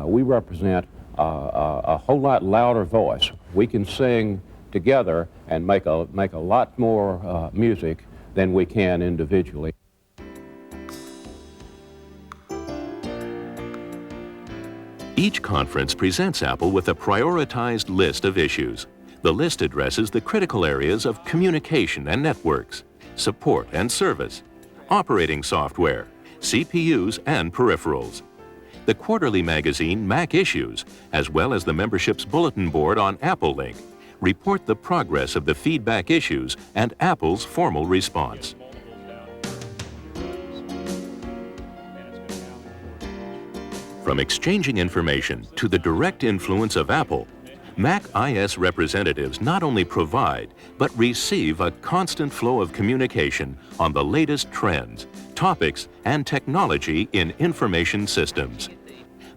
we represent a whole lot louder voice. We can sing together and make a lot more music than we can individually. Each conference presents Apple with a prioritized list of issues. The list addresses the critical areas of communication and networks, support and service, operating software, CPUs and peripherals. The quarterly magazine Mac Issues, as well as the membership's bulletin board on AppleLink, report the progress of the feedback issues and Apple's formal response. From exchanging information to the direct influence of Apple, Mac OS representatives not only provide, but receive a constant flow of communication on the latest trends, topics, and technology in information systems.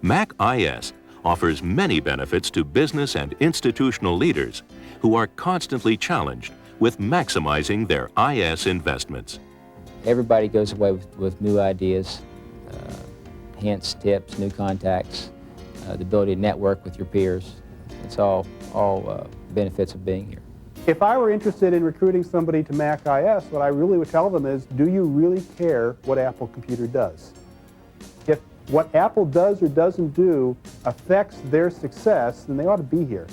Mac OS offers many benefits to business and institutional leaders who are constantly challenged with maximizing their IS investments. Everybody goes away with new ideas, hints, tips, new contacts, the ability to network with your peers. It's all benefits of being here. If I were interested in recruiting somebody to Mac OS, what I really would tell them is, do you really care what Apple Computer does? If what Apple does or doesn't do affects their success, then they ought to be here.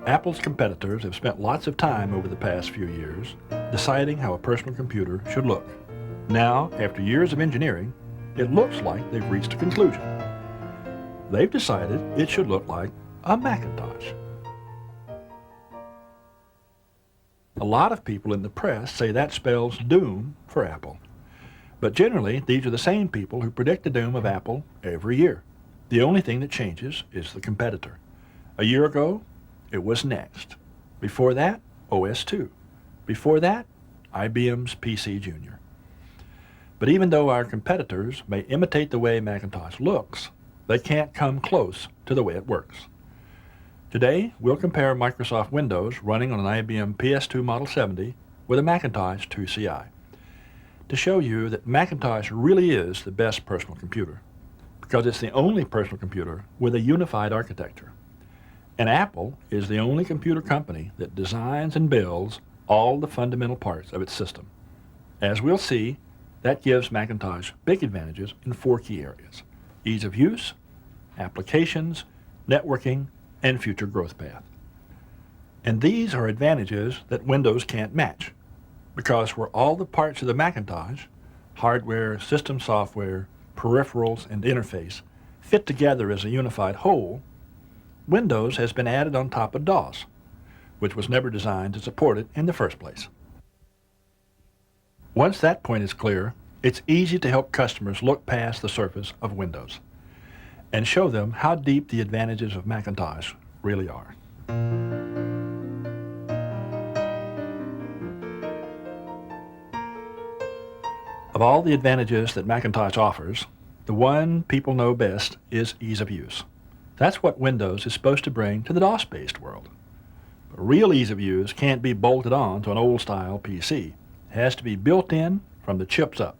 Apple's competitors have spent lots of time over the past few years deciding how a personal computer should look. Now, after years of engineering, it looks like they've reached a conclusion. They've decided it should look like a Macintosh. A lot of people in the press say that spells doom for Apple. But generally, these are the same people who predict the doom of Apple every year. The only thing that changes is the competitor. A year ago, it was Next. Before that, OS 2. Before that, IBM's PC Junior. But even though our competitors may imitate the way Macintosh looks, they can't come close to the way it works. Today, we'll compare Microsoft Windows running on an IBM PS2 Model 70 with a Macintosh 2CI to show you that Macintosh really is the best personal computer because it's the only personal computer with a unified architecture. And Apple is the only computer company that designs and builds all the fundamental parts of its system. As we'll see, that gives Macintosh big advantages in 4 key areas: ease of use, applications, networking, and future growth path. And these are advantages that Windows can't match, because where all the parts of the Macintosh, hardware, system software, peripherals, and interface, fit together as a unified whole, Windows has been added on top of DOS, which was never designed to support it in the first place. Once that point is clear, it's easy to help customers look past the surface of Windows and show them how deep the advantages of Macintosh really are. A Of all the advantages that Macintosh offers, the one people know best is ease of use. That's what Windows is supposed to bring to the DOS-based world. But real ease of use can't be bolted on to an old-style PC. It has to be built in from the chips up,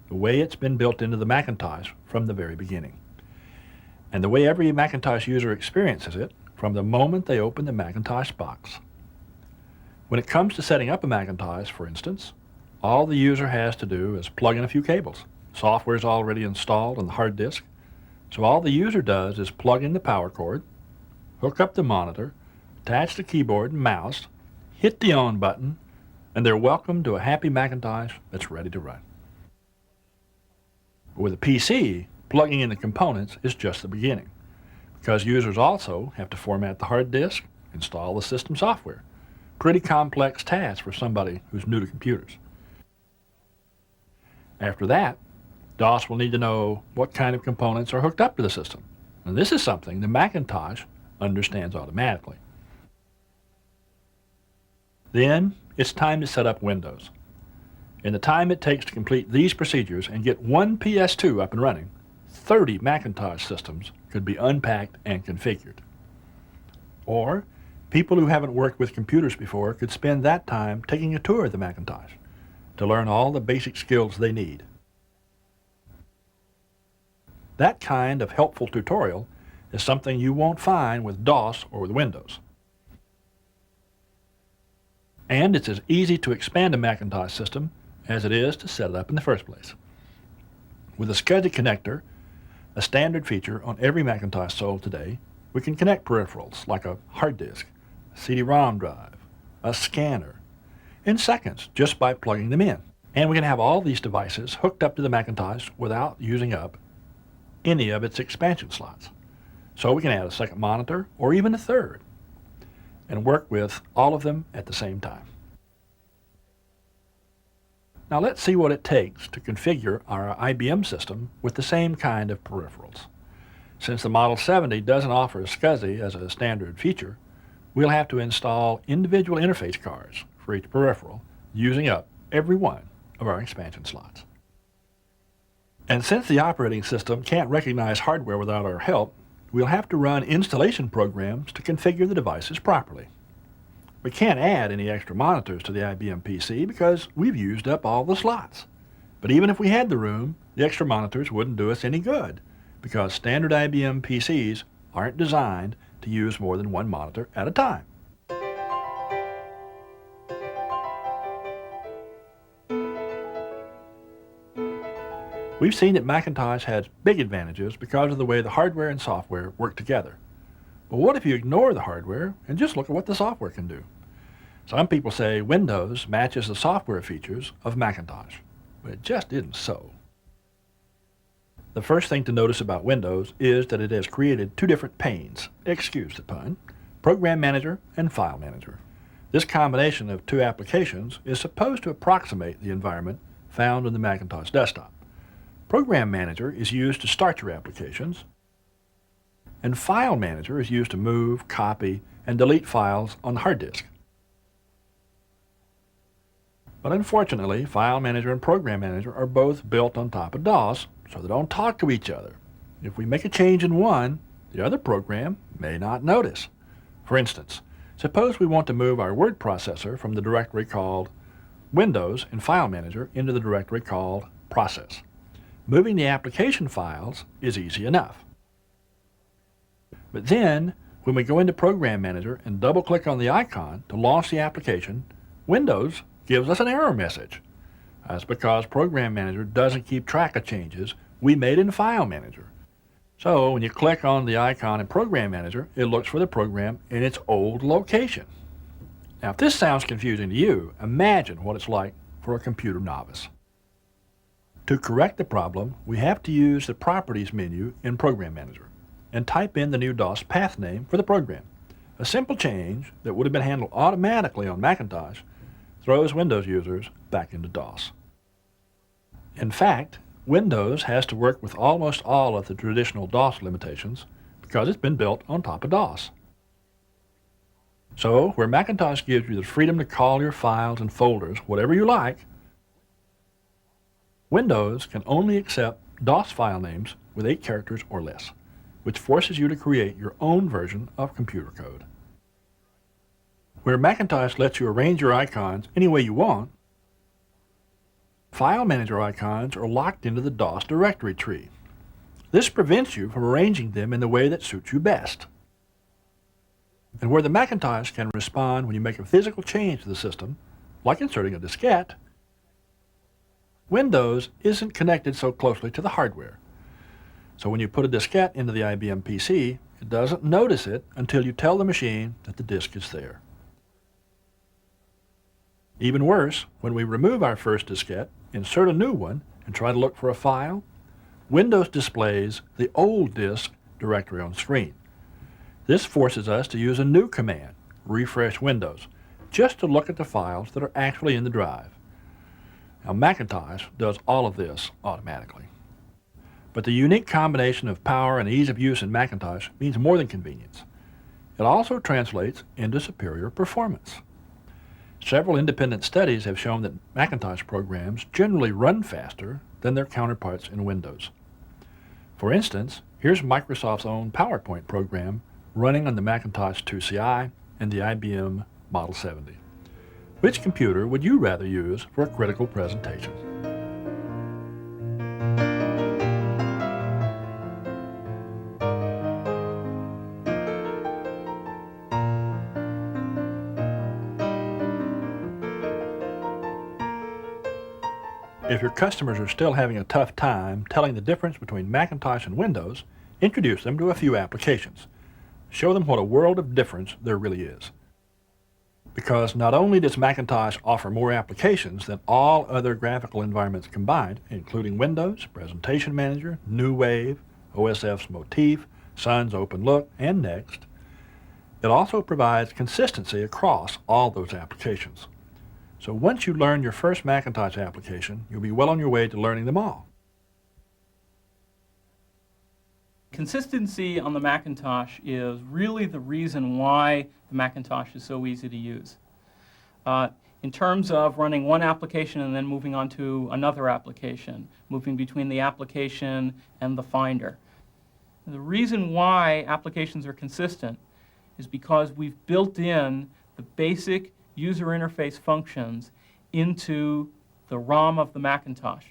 the way it's been built into the Macintosh from the very beginning, and the way every Macintosh user experiences it from the moment they open the Macintosh box. When it comes to setting up a Macintosh, for instance, all the user has to do is plug in a few cables. Software is already installed on the hard disk, so all the user does is plug in the power cord, hook up the monitor, attach the keyboard and mouse, hit the on button, and they're welcome to a happy Macintosh that's ready to run. With a PC, plugging in the components is just the beginning, because users also have to format the hard disk, install the system software. Pretty complex task for somebody who's new to computers. After that, DOS will need to know what kind of components are hooked up to the system. And this is something the Macintosh understands automatically. Then, it's time to set up Windows. In the time it takes to complete these procedures and get one PS2 up and running, 30 Macintosh systems could be unpacked and configured. Or, people who haven't worked with computers before could spend that time taking a tour of the Macintosh to learn all the basic skills they need. That kind of helpful tutorial is something you won't find with DOS or with Windows. And it's as easy to expand a Macintosh system as it is to set it up in the first place. With a SCSI connector, a standard feature on every Macintosh sold today, we can connect peripherals like a hard disk, a CD-ROM drive, a scanner, in seconds just by plugging them in. And we can have all these devices hooked up to the Macintosh without using up any of its expansion slots. So we can add a second monitor or even a third and work with all of them at the same time. Now let's see what it takes to configure our IBM system with the same kind of peripherals. Since the Model 70 doesn't offer a SCSI as a standard feature, we'll have to install individual interface cards for each peripheral, using up every one of our expansion slots. And since the operating system can't recognize hardware without our help, we'll have to run installation programs to configure the devices properly. We can't add any extra monitors to the IBM PC because we've used up all the slots. But even if we had the room, the extra monitors wouldn't do us any good because standard IBM PCs aren't designed to use more than one monitor at a time. We've seen that Macintosh has big advantages because of the way the hardware and software work together. But what if you ignore the hardware and just look at what the software can do? Some people say Windows matches the software features of Macintosh, but it just isn't so. The first thing to notice about Windows is that it has created two different panes, excuse the pun, Program Manager and File Manager. This combination of two applications is supposed to approximate the environment found in the Macintosh desktop. Program Manager is used to start your applications, and File Manager is used to move, copy, and delete files on the hard disk. But unfortunately, File Manager and Program Manager are both built on top of DOS, so they don't talk to each other. If we make a change in one, the other program may not notice. For instance, suppose we want to move our word processor from the directory called Windows in File Manager into the directory called Process. Moving the application files is easy enough. But then, when we go into Program Manager and double-click on the icon to launch the application, Windows gives us an error message. That's because Program Manager doesn't keep track of changes we made in File Manager. So when you click on the icon in Program Manager, it looks for the program in its old location. Now, if this sounds confusing to you, imagine what it's like for a computer novice. To correct the problem, we have to use the Properties menu in Program Manager and type in the new DOS path name for the program. A simple change that would have been handled automatically on Macintosh throws Windows users back into DOS. In fact, Windows has to work with almost all of the traditional DOS limitations because it's been built on top of DOS. So, where Macintosh gives you the freedom to call your files and folders whatever you like, Windows can only accept DOS file names with 8 characters or less, which forces you to create your own version of computer code. Where Macintosh lets you arrange your icons any way you want, File Manager icons are locked into the DOS directory tree. This prevents you from arranging them in the way that suits you best. And where the Macintosh can respond when you make a physical change to the system, like inserting a diskette, Windows isn't connected so closely to the hardware. So when you put a diskette into the IBM PC, it doesn't notice it until you tell the machine that the disk is there. Even worse, when we remove our first diskette, insert a new one, and try to look for a file, Windows displays the old disk directory on screen. This forces us to use a new command, refresh Windows, just to look at the files that are actually in the drive. Now Macintosh does all of this automatically. But the unique combination of power and ease of use in Macintosh means more than convenience. It also translates into superior performance. Several independent studies have shown that Macintosh programs generally run faster than their counterparts in Windows. For instance, here's Microsoft's own PowerPoint program running on the Macintosh 2CI and the IBM Model 70. Which computer would you rather use for a critical presentation? If your customers are still having a tough time telling the difference between Macintosh and Windows, introduce them to a few applications. Show them what a world of difference there really is. Because not only does Macintosh offer more applications than all other graphical environments combined, including Windows, Presentation Manager, New Wave, OSF's Motif, Sun's Open Look, and Next, it also provides consistency across all those applications. So once you learn your first Macintosh application, you'll be well on your way to learning them all. Consistency on the Macintosh is really the reason why the Macintosh is so easy to use. In terms of running one application and then moving on to another application, moving between the application and the Finder. And the reason why applications are consistent is because we've built in the basic user interface functions into the ROM of the Macintosh.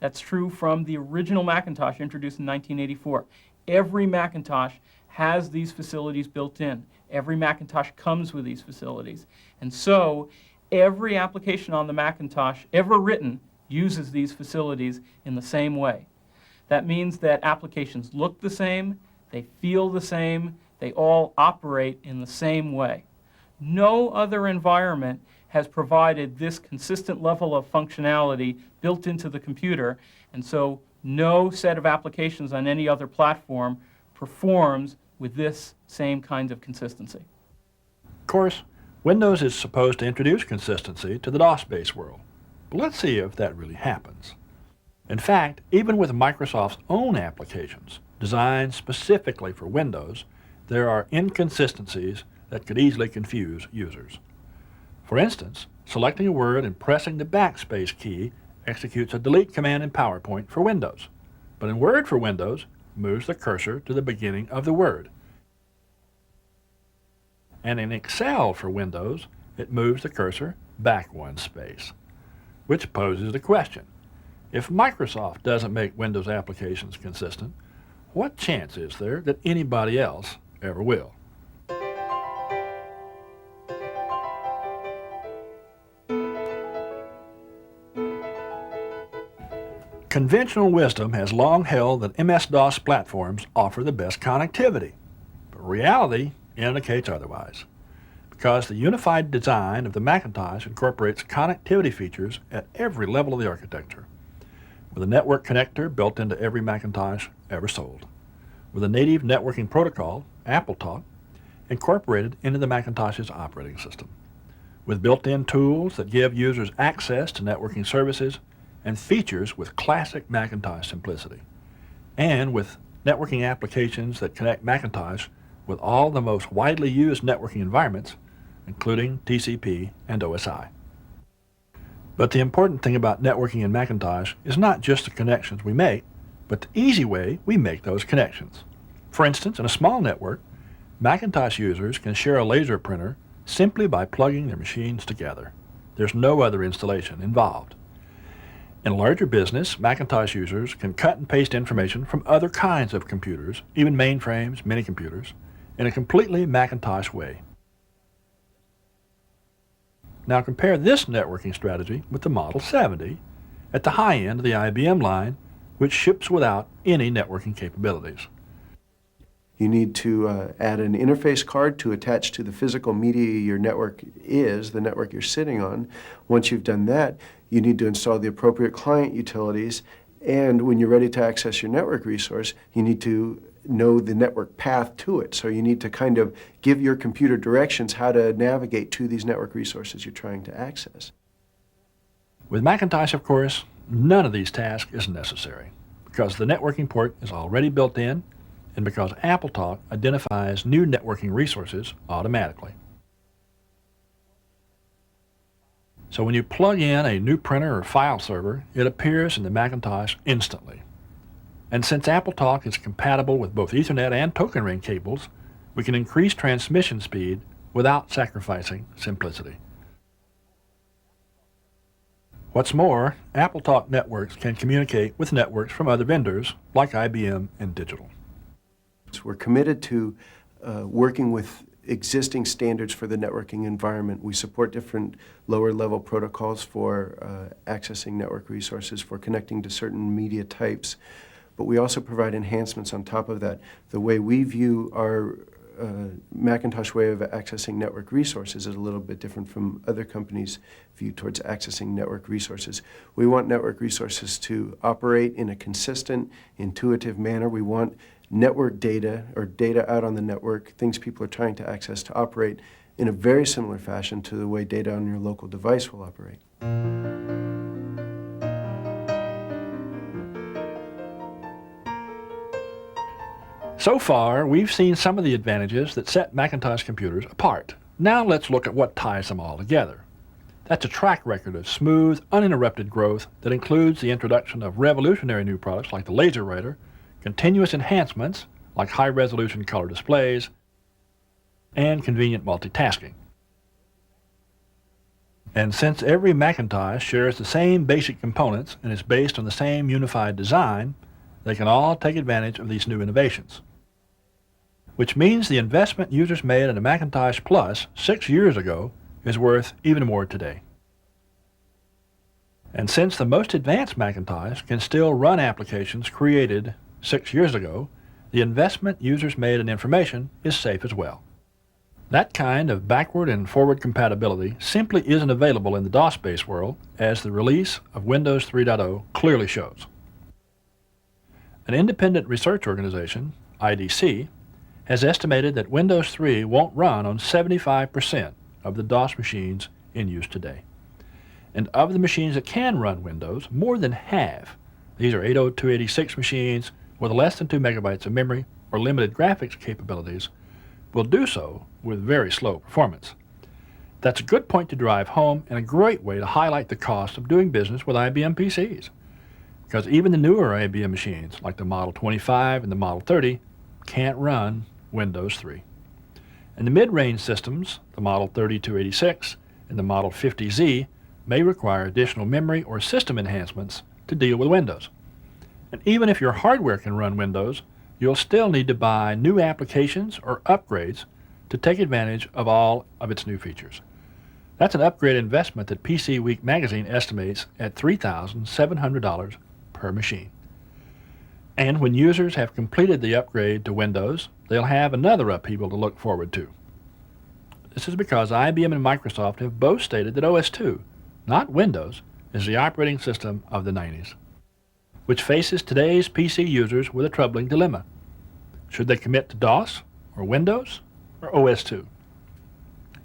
That's true from the original Macintosh introduced in 1984. Every Macintosh has these facilities built in. Every Macintosh comes with these facilities. And so every application on the Macintosh ever written uses these facilities in the same way. That means that applications look the same, they feel the same, they all operate in the same way. No other environment has provided this consistent level of functionality built into the computer, and so no set of applications on any other platform performs with this same kind of consistency. Of course, Windows is supposed to introduce consistency to the DOS-based world, but let's see if that really happens. In fact, even with Microsoft's own applications designed specifically for Windows, there are inconsistencies that could easily confuse users. For instance, selecting a word and pressing the backspace key executes a delete command in PowerPoint for Windows, but in Word for Windows, moves the cursor to the beginning of the word. And in Excel for Windows, it moves the cursor back one space, which poses the question, if Microsoft doesn't make Windows applications consistent, what chance is there that anybody else ever will? Conventional wisdom has long held that MS-DOS platforms offer the best connectivity, but reality indicates otherwise, because the unified design of the Macintosh incorporates connectivity features at every level of the architecture, with a network connector built into every Macintosh ever sold, with a native networking protocol, AppleTalk, incorporated into the Macintosh's operating system, with built-in tools that give users access to networking services and features with classic Macintosh simplicity, and with networking applications that connect Macintosh with all the most widely used networking environments, including TCP and OSI. But the important thing about networking in Macintosh is not just the connections we make, but the easy way we make those connections. For instance, in a small network, Macintosh users can share a laser printer simply by plugging their machines together. There's no other installation involved. In a larger business, Macintosh users can cut and paste information from other kinds of computers, even mainframes, mini-computers, in a completely Macintosh way. Now compare this networking strategy with the Model 70 at the high end of the IBM line, which ships without any networking capabilities. You need to add an interface card to attach to the physical media your network is, the network you're sitting on. Once you've done that, you need to install the appropriate client utilities, and when you're ready to access your network resource, you need to know the network path to it. So you need to kind of give your computer directions how to navigate to these network resources you're trying to access. With Macintosh, of course, none of these tasks is necessary because the networking port is already built in and because AppleTalk identifies new networking resources automatically. So when you plug in a new printer or file server, it appears in the Macintosh instantly. And since AppleTalk is compatible with both Ethernet and token ring cables, we can increase transmission speed without sacrificing simplicity. What's more, AppleTalk networks can communicate with networks from other vendors like IBM and Digital. So we're committed to working with existing standards for the networking environment. We support different lower level protocols for accessing network resources, for connecting to certain media types, but we also provide enhancements on top of that. The way we view our Macintosh way of accessing network resources is a little bit different from other companies' view towards accessing network resources. We want network resources to operate in a consistent, intuitive manner. We want network data or data out on the network, things people are trying to access, to operate in a very similar fashion to the way data on your local device will operate. So far, we've seen some of the advantages that set Macintosh computers apart. Now let's look at what ties them all together. That's a track record of smooth, uninterrupted growth that includes the introduction of revolutionary new products like the laser writer, continuous enhancements like high-resolution color displays, and convenient multitasking. And since every Macintosh shares the same basic components and is based on the same unified design, they can all take advantage of these new innovations. Which means the investment users made in a Macintosh Plus 6 years ago is worth even more today. And since the most advanced Macintosh can still run applications created 6 years ago, the investment users made in information is safe as well. That kind of backward and forward compatibility simply isn't available in the DOS-based world, as the release of Windows 3.0 clearly shows. An independent research organization, IDC, has estimated that Windows 3 won't run on 75% of the DOS machines in use today. And of the machines that can run Windows, more than half, these are 802.86 machines with less than 2 megabytes of memory or limited graphics capabilities, will do so with very slow performance. That's a good point to drive home and a great way to highlight the cost of doing business with IBM PCs. Because even the newer IBM machines, like the Model 25 and the Model 30, can't run Windows 3. And the mid-range systems, the Model 3286 and the Model 50Z, may require additional memory or system enhancements to deal with Windows. And even if your hardware can run Windows, you'll still need to buy new applications or upgrades to take advantage of all of its new features. That's an upgrade investment that PC Week magazine estimates at $3,700 per machine. And when users have completed the upgrade to Windows, they'll have another upheaval to look forward to. This is because IBM and Microsoft have both stated that OS/2, not Windows, is the operating system of the 90s, which faces today's PC users with a troubling dilemma. Should they commit to DOS, or Windows, or OS/2?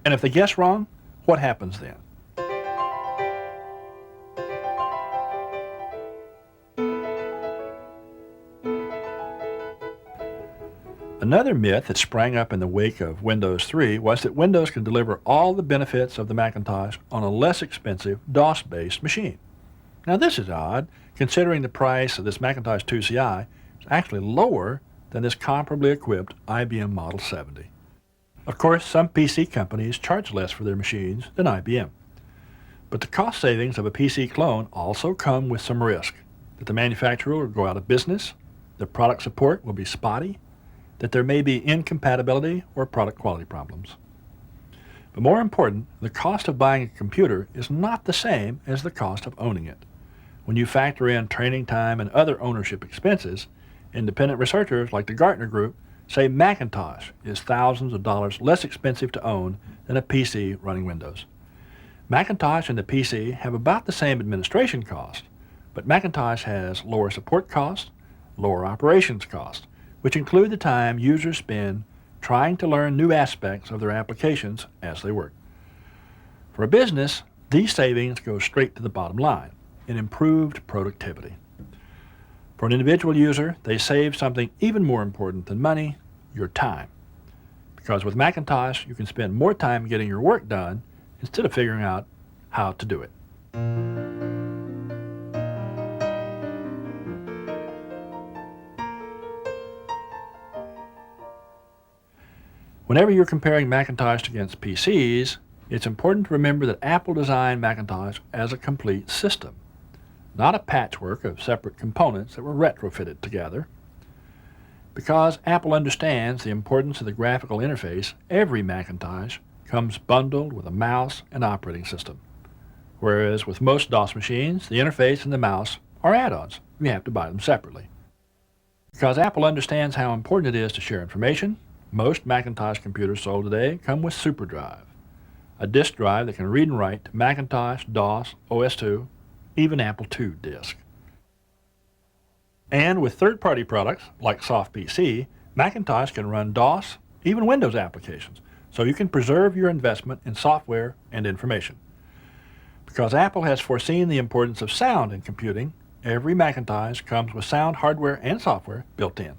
And if they guess wrong, what happens then? Another myth that sprang up in the wake of Windows 3 was that Windows can deliver all the benefits of the Macintosh on a less expensive DOS-based machine. Now this is odd, considering the price of this Macintosh 2 CI is actually lower than this comparably equipped IBM Model 70. Of course, some PC companies charge less for their machines than IBM. But the cost savings of a PC clone also come with some risk, that the manufacturer will go out of business, that product support will be spotty, that there may be incompatibility or product quality problems. But more important, the cost of buying a computer is not the same as the cost of owning it. When you factor in training time and other ownership expenses, independent researchers like the Gartner Group say Macintosh is thousands of dollars less expensive to own than a PC running Windows. Macintosh and the PC have about the same administration cost, but Macintosh has lower support costs, lower operations costs, which include the time users spend trying to learn new aspects of their applications as they work. For a business, these savings go straight to the bottom line in improved productivity. For an individual user, they save something even more important than money, your time. Because with Macintosh, you can spend more time getting your work done instead of figuring out how to do it. Whenever you're comparing Macintosh against PCs, it's important to remember that Apple designed Macintosh as a complete system, not a patchwork of separate components that were retrofitted together. Because Apple understands the importance of the graphical interface, every Macintosh comes bundled with a mouse and operating system. Whereas with most DOS machines, the interface and the mouse are add-ons. You have to buy them separately. Because Apple understands how important it is to share information, most Macintosh computers sold today come with SuperDrive, a disk drive that can read and write to Macintosh, DOS, OS/2, even Apple II disk. And with third-party products like SoftPC, Macintosh can run DOS, even Windows applications, so you can preserve your investment in software and information. Because Apple has foreseen the importance of sound in computing, every Macintosh comes with sound hardware and software built in.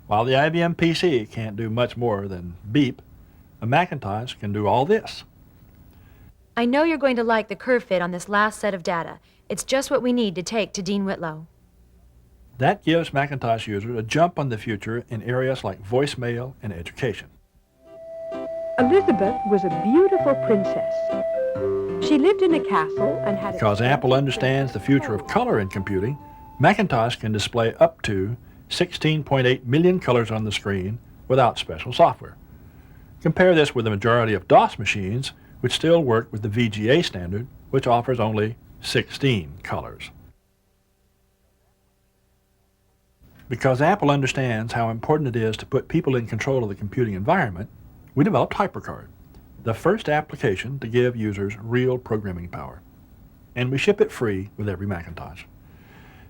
While the IBM PC can't do much more than beep, a Macintosh can do all this. I know you're going to like the curve fit on this last set of data. It's just what we need to take to Dean Whitlow. That gives Macintosh users a jump on the future in areas like voicemail and education. Elizabeth was a beautiful princess. She lived in a castle and had... Because Apple understands the future of color in computing, Macintosh can display up to 16.8 million colors on the screen without special software. Compare this with the majority of DOS machines, which still work with the VGA standard, which offers only 16 colors. Because Apple understands how important it is to put people in control of the computing environment, we developed HyperCard, the first application to give users real programming power. And we ship it free with every Macintosh,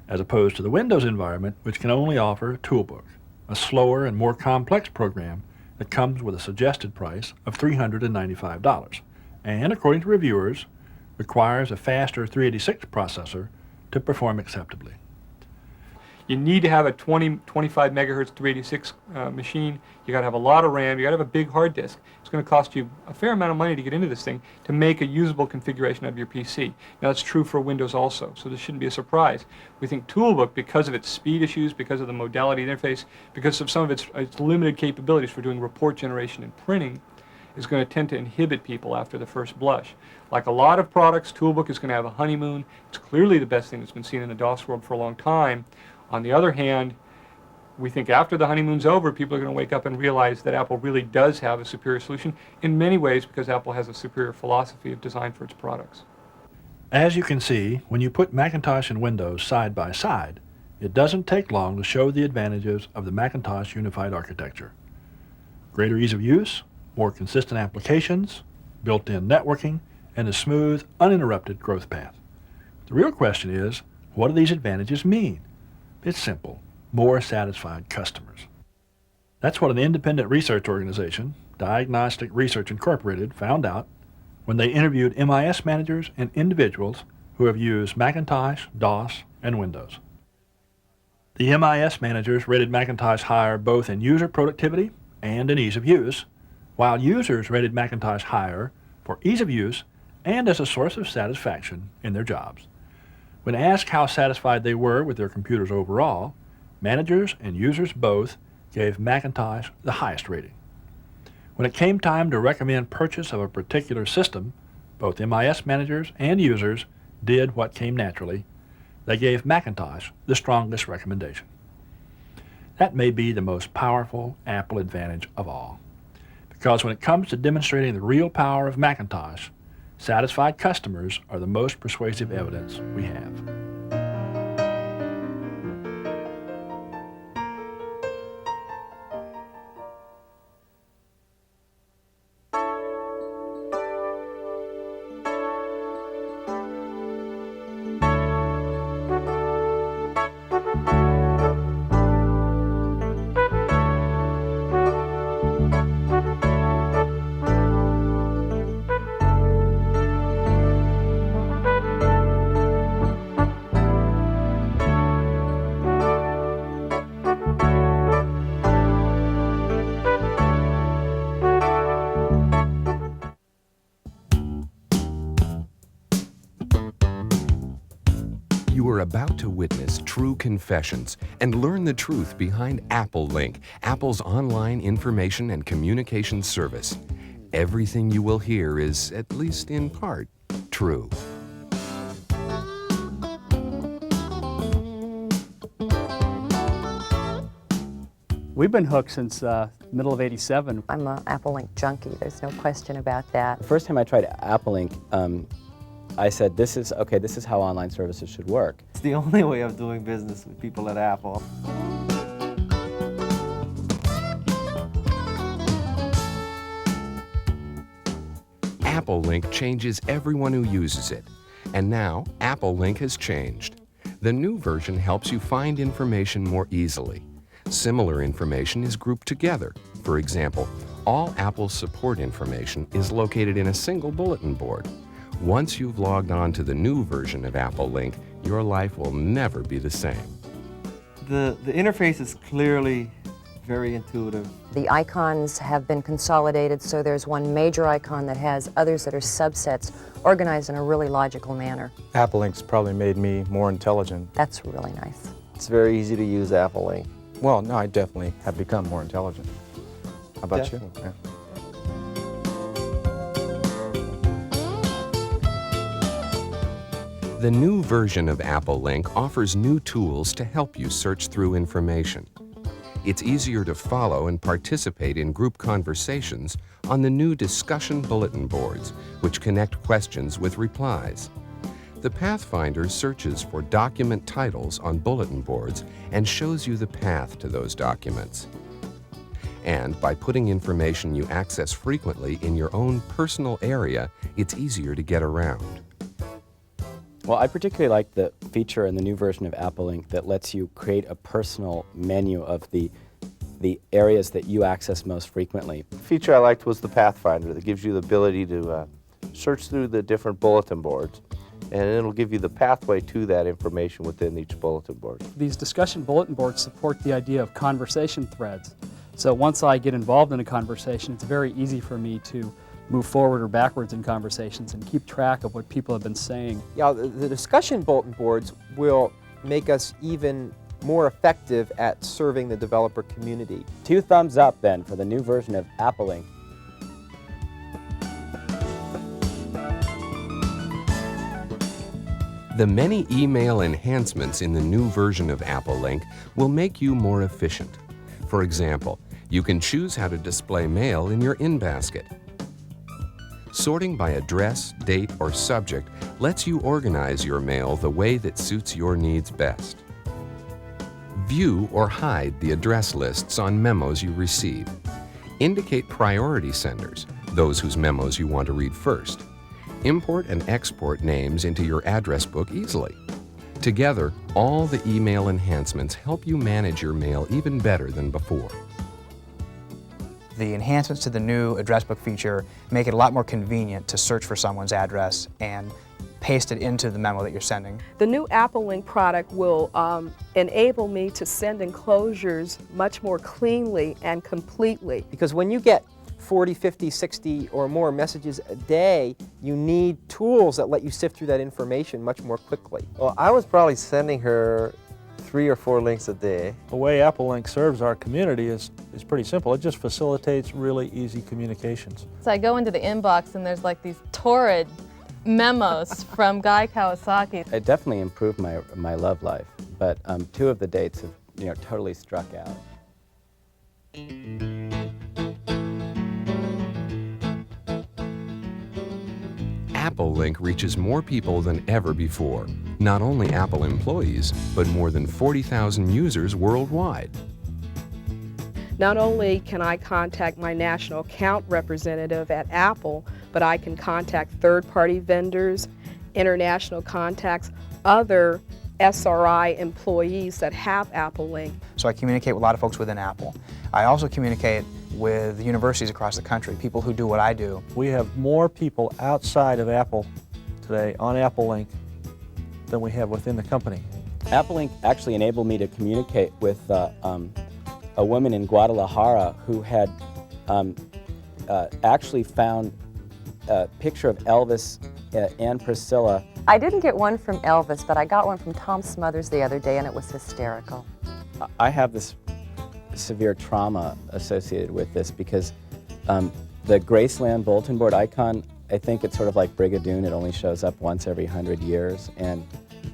as opposed to the Windows environment, which can only offer Toolbook, a slower and more complex program that comes with a suggested price of $395, and, according to reviewers, requires a faster 386 processor to perform acceptably. You need to have a 25 megahertz 386 machine. You got to have a lot of RAM. You got to have a big hard disk. It's going to cost you a fair amount of money to get into this thing to make a usable configuration of your PC. Now that's true for Windows also, so this shouldn't be a surprise. We think Toolbook, because of its speed issues, because of the modality interface, because of some of its limited capabilities for doing report generation and printing, is going to tend to inhibit people after the first blush. Like a lot of products, Toolbook is going to have a honeymoon. It's clearly the best thing that's been seen in the DOS world for a long time. On the other hand, we think after the honeymoon's over, people are going to wake up and realize that Apple really does have a superior solution in many ways because Apple has a superior philosophy of design for its products. As you can see, when you put Macintosh and Windows side by side, it doesn't take long to show the advantages of the Macintosh unified architecture. Greater ease of use, more consistent applications, built-in networking, and a smooth, uninterrupted growth path. The real question is, what do these advantages mean? It's simple: more satisfied customers. That's what an independent research organization, Diagnostic Research Incorporated, found out when they interviewed MIS managers and individuals who have used Macintosh, DOS, and Windows. The MIS managers rated Macintosh higher both in user productivity and in ease of use, while users rated Macintosh higher for ease of use and as a source of satisfaction in their jobs. When asked how satisfied they were with their computers overall, managers and users both gave Macintosh the highest rating. When it came time to recommend purchase of a particular system, both MIS managers and users did what came naturally. They gave Macintosh the strongest recommendation. That may be the most powerful Apple advantage of all, because when it comes to demonstrating the real power of Macintosh, satisfied customers are the most persuasive evidence we have. You are about to witness true confessions and learn the truth behind AppleLink, Apple's online information and communication service. Everything you will hear is, at least in part, true. We've been hooked since middle of '87. I'm an AppleLink junkie, there's no question about that. The first time I tried AppleLink, I said, this is how online services should work. It's the only way of doing business with people at Apple. AppleLink changes everyone who uses it. And now, AppleLink has changed. The new version helps you find information more easily. Similar information is grouped together. For example, all Apple support information is located in a single bulletin board. Once you've logged on to the new version of AppleLink, your life will never be the same. The interface is clearly very intuitive. The icons have been consolidated, so there's one major icon that has others that are subsets organized in a really logical manner. AppleLink's probably made me more intelligent. That's really nice. It's very easy to use AppleLink. Well, no, I definitely have become more intelligent. How about you? Yeah. The new version of AppleLink offers new tools to help you search through information. It's easier to follow and participate in group conversations on the new discussion bulletin boards, which connect questions with replies. The Pathfinder searches for document titles on bulletin boards and shows you the path to those documents. And by putting information you access frequently in your own personal area, it's easier to get around. Well, I particularly like the feature in the new version of AppleLink that lets you create a personal menu of the areas that you access most frequently. The feature I liked was the Pathfinder that gives you the ability to search through the different bulletin boards, and it'll give you the pathway to that information within each bulletin board. These discussion bulletin boards support the idea of conversation threads. So once I get involved in a conversation, it's very easy for me to move forward or backwards in conversations and keep track of what people have been saying. Yeah, the discussion bulletin boards will make us even more effective at serving the developer community. 2 thumbs up then for the new version of AppleLink. The many email enhancements in the new version of AppleLink will make you more efficient. For example, you can choose how to display mail in your in-basket. Sorting by address, date, or subject lets you organize your mail the way that suits your needs best. View or hide the address lists on memos you receive. Indicate priority senders, those whose memos you want to read first. Import and export names into your address book easily. Together, all the email enhancements help you manage your mail even better than before. The enhancements to the new address book feature make it a lot more convenient to search for someone's address and pasted into the memo that you're sending. The new AppleLink product will enable me to send enclosures much more cleanly and completely. Because when you get 40, 50, 60 or more messages a day, you need tools that let you sift through that information much more quickly. Well, I was probably sending her 3 or 4 links a day. The way AppleLink serves our community is pretty simple. It just facilitates really easy communications. So I go into the inbox and there's like these torrid memos from Guy Kawasaki. It definitely improved my love life, but 2 of the dates have totally struck out. AppleLink reaches more people than ever before. Not only Apple employees, but more than 40,000 users worldwide. Not only can I contact my national account representative at Apple, but I can contact third-party vendors, international contacts, other SRI employees that have AppleLink. So I communicate with a lot of folks within Apple. I also communicate with universities across the country, people who do what I do. We have more people outside of Apple today on AppleLink than we have within the company. AppleLink actually enabled me to communicate with a woman in Guadalajara who had actually found a picture of Elvis and Priscilla. I didn't get one from Elvis, but I got one from Tom Smothers the other day, and it was hysterical. I have this severe trauma associated with this because the Graceland bulletin board icon, I think it's sort of like Brigadoon. It only shows up once every 100 years, and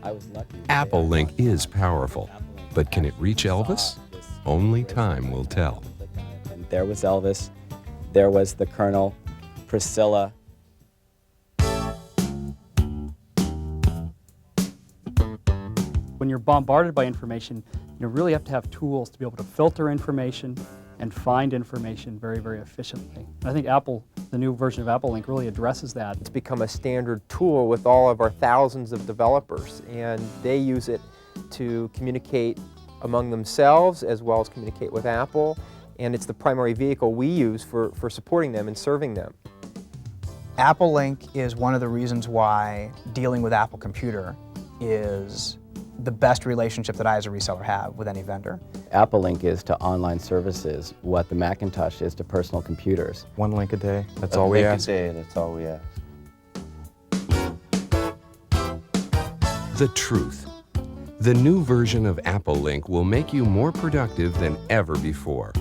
I was lucky. AppleLink is powerful, but can it reach Elvis? Only time will tell. And there was Elvis, there was the Colonel, Priscilla. When you're bombarded by information, you really have to have tools to be able to filter information and find information very, very efficiently. And I think Apple, the new version of AppleLink, really addresses that. It's become a standard tool with all of our thousands of developers, and they use it to communicate among themselves as well as communicate with Apple, and it's the primary vehicle we use for supporting them and serving them. AppleLink is one of the reasons why dealing with Apple Computer is the best relationship that I as a reseller have with any vendor. AppleLink is to online services what the Macintosh is to personal computers. 1 link a day, that's all we ask. That's all we ask. The truth. The new version of AppleLink will make you more productive than ever before.